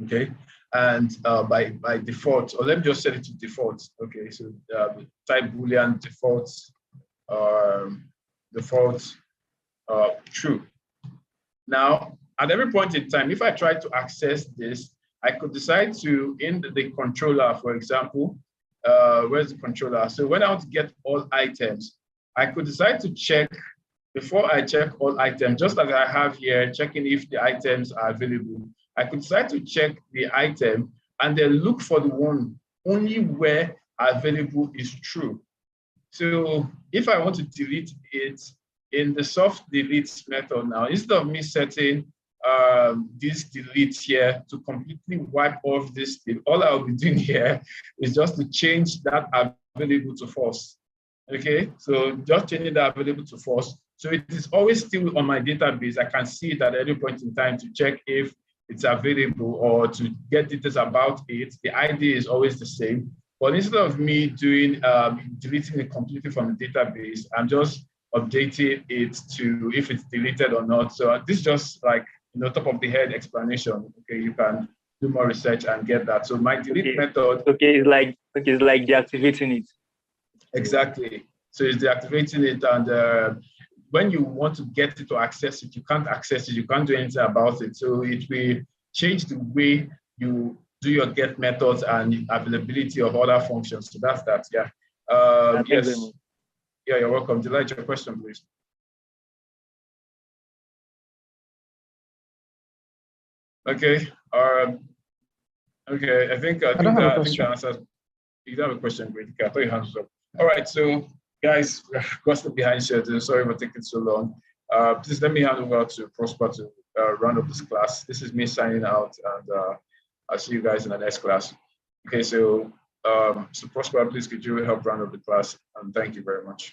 okay? And by default, or let me just set it to default, okay? So type Boolean default true. Now, at every point in time, if I try to access this, I could decide to, in the controller, for example, where's the controller? So when I want to get all items, I could decide to check, before I check all items, just like I have here, checking if the items are available. I could decide to check the item and then look for the one only where available is true. So if I want to delete it in the soft delete method now, instead of me setting this delete here to completely wipe off this thing, all I'll be doing here is just to change that available to false. Okay, so just changing that available to false. So it is always still on my database. I can see it at any point in time to check if it's available or to get details about it. The ID is always the same. But instead of me doing deleting it completely from the database, I'm just updating it to if it's deleted or not. So this is just like top of the head explanation. Okay, you can do more research and get that. So my delete method. It's like deactivating it. Exactly. So it's deactivating it, and when you want to get it to access it, you can't access it. You can't do anything about it. So it will change the way you do your get methods and availability of other functions. So that's that. Yeah. Yes. Yeah, you're welcome. Delight, your question, please. Okay. Okay. I think the answer. You don't have a question, great. Okay, I thought your hands was up. All right. So, guys, got behind schedule. Sorry for taking so long. Please let me hand over to Prosper to round up this class. This is me signing out, and I'll see you guys in the next class. Okay. So, Prosper, please could you help round up the class? And thank you very much.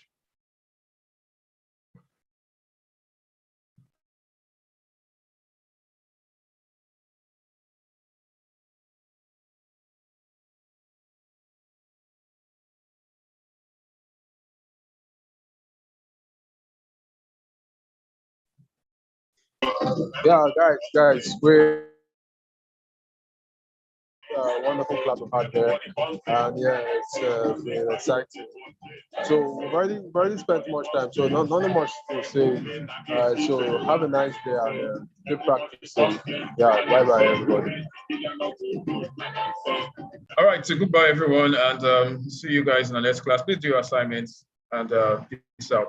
Yeah, guys, we're wonderful class we've had there, and yeah, it's been exciting. So we've already spent much time, so not much to say. So have a nice day and keep practicing. Yeah, bye bye everybody. All right, so goodbye everyone, and see you guys in the next class. Please do your assignments, and peace out.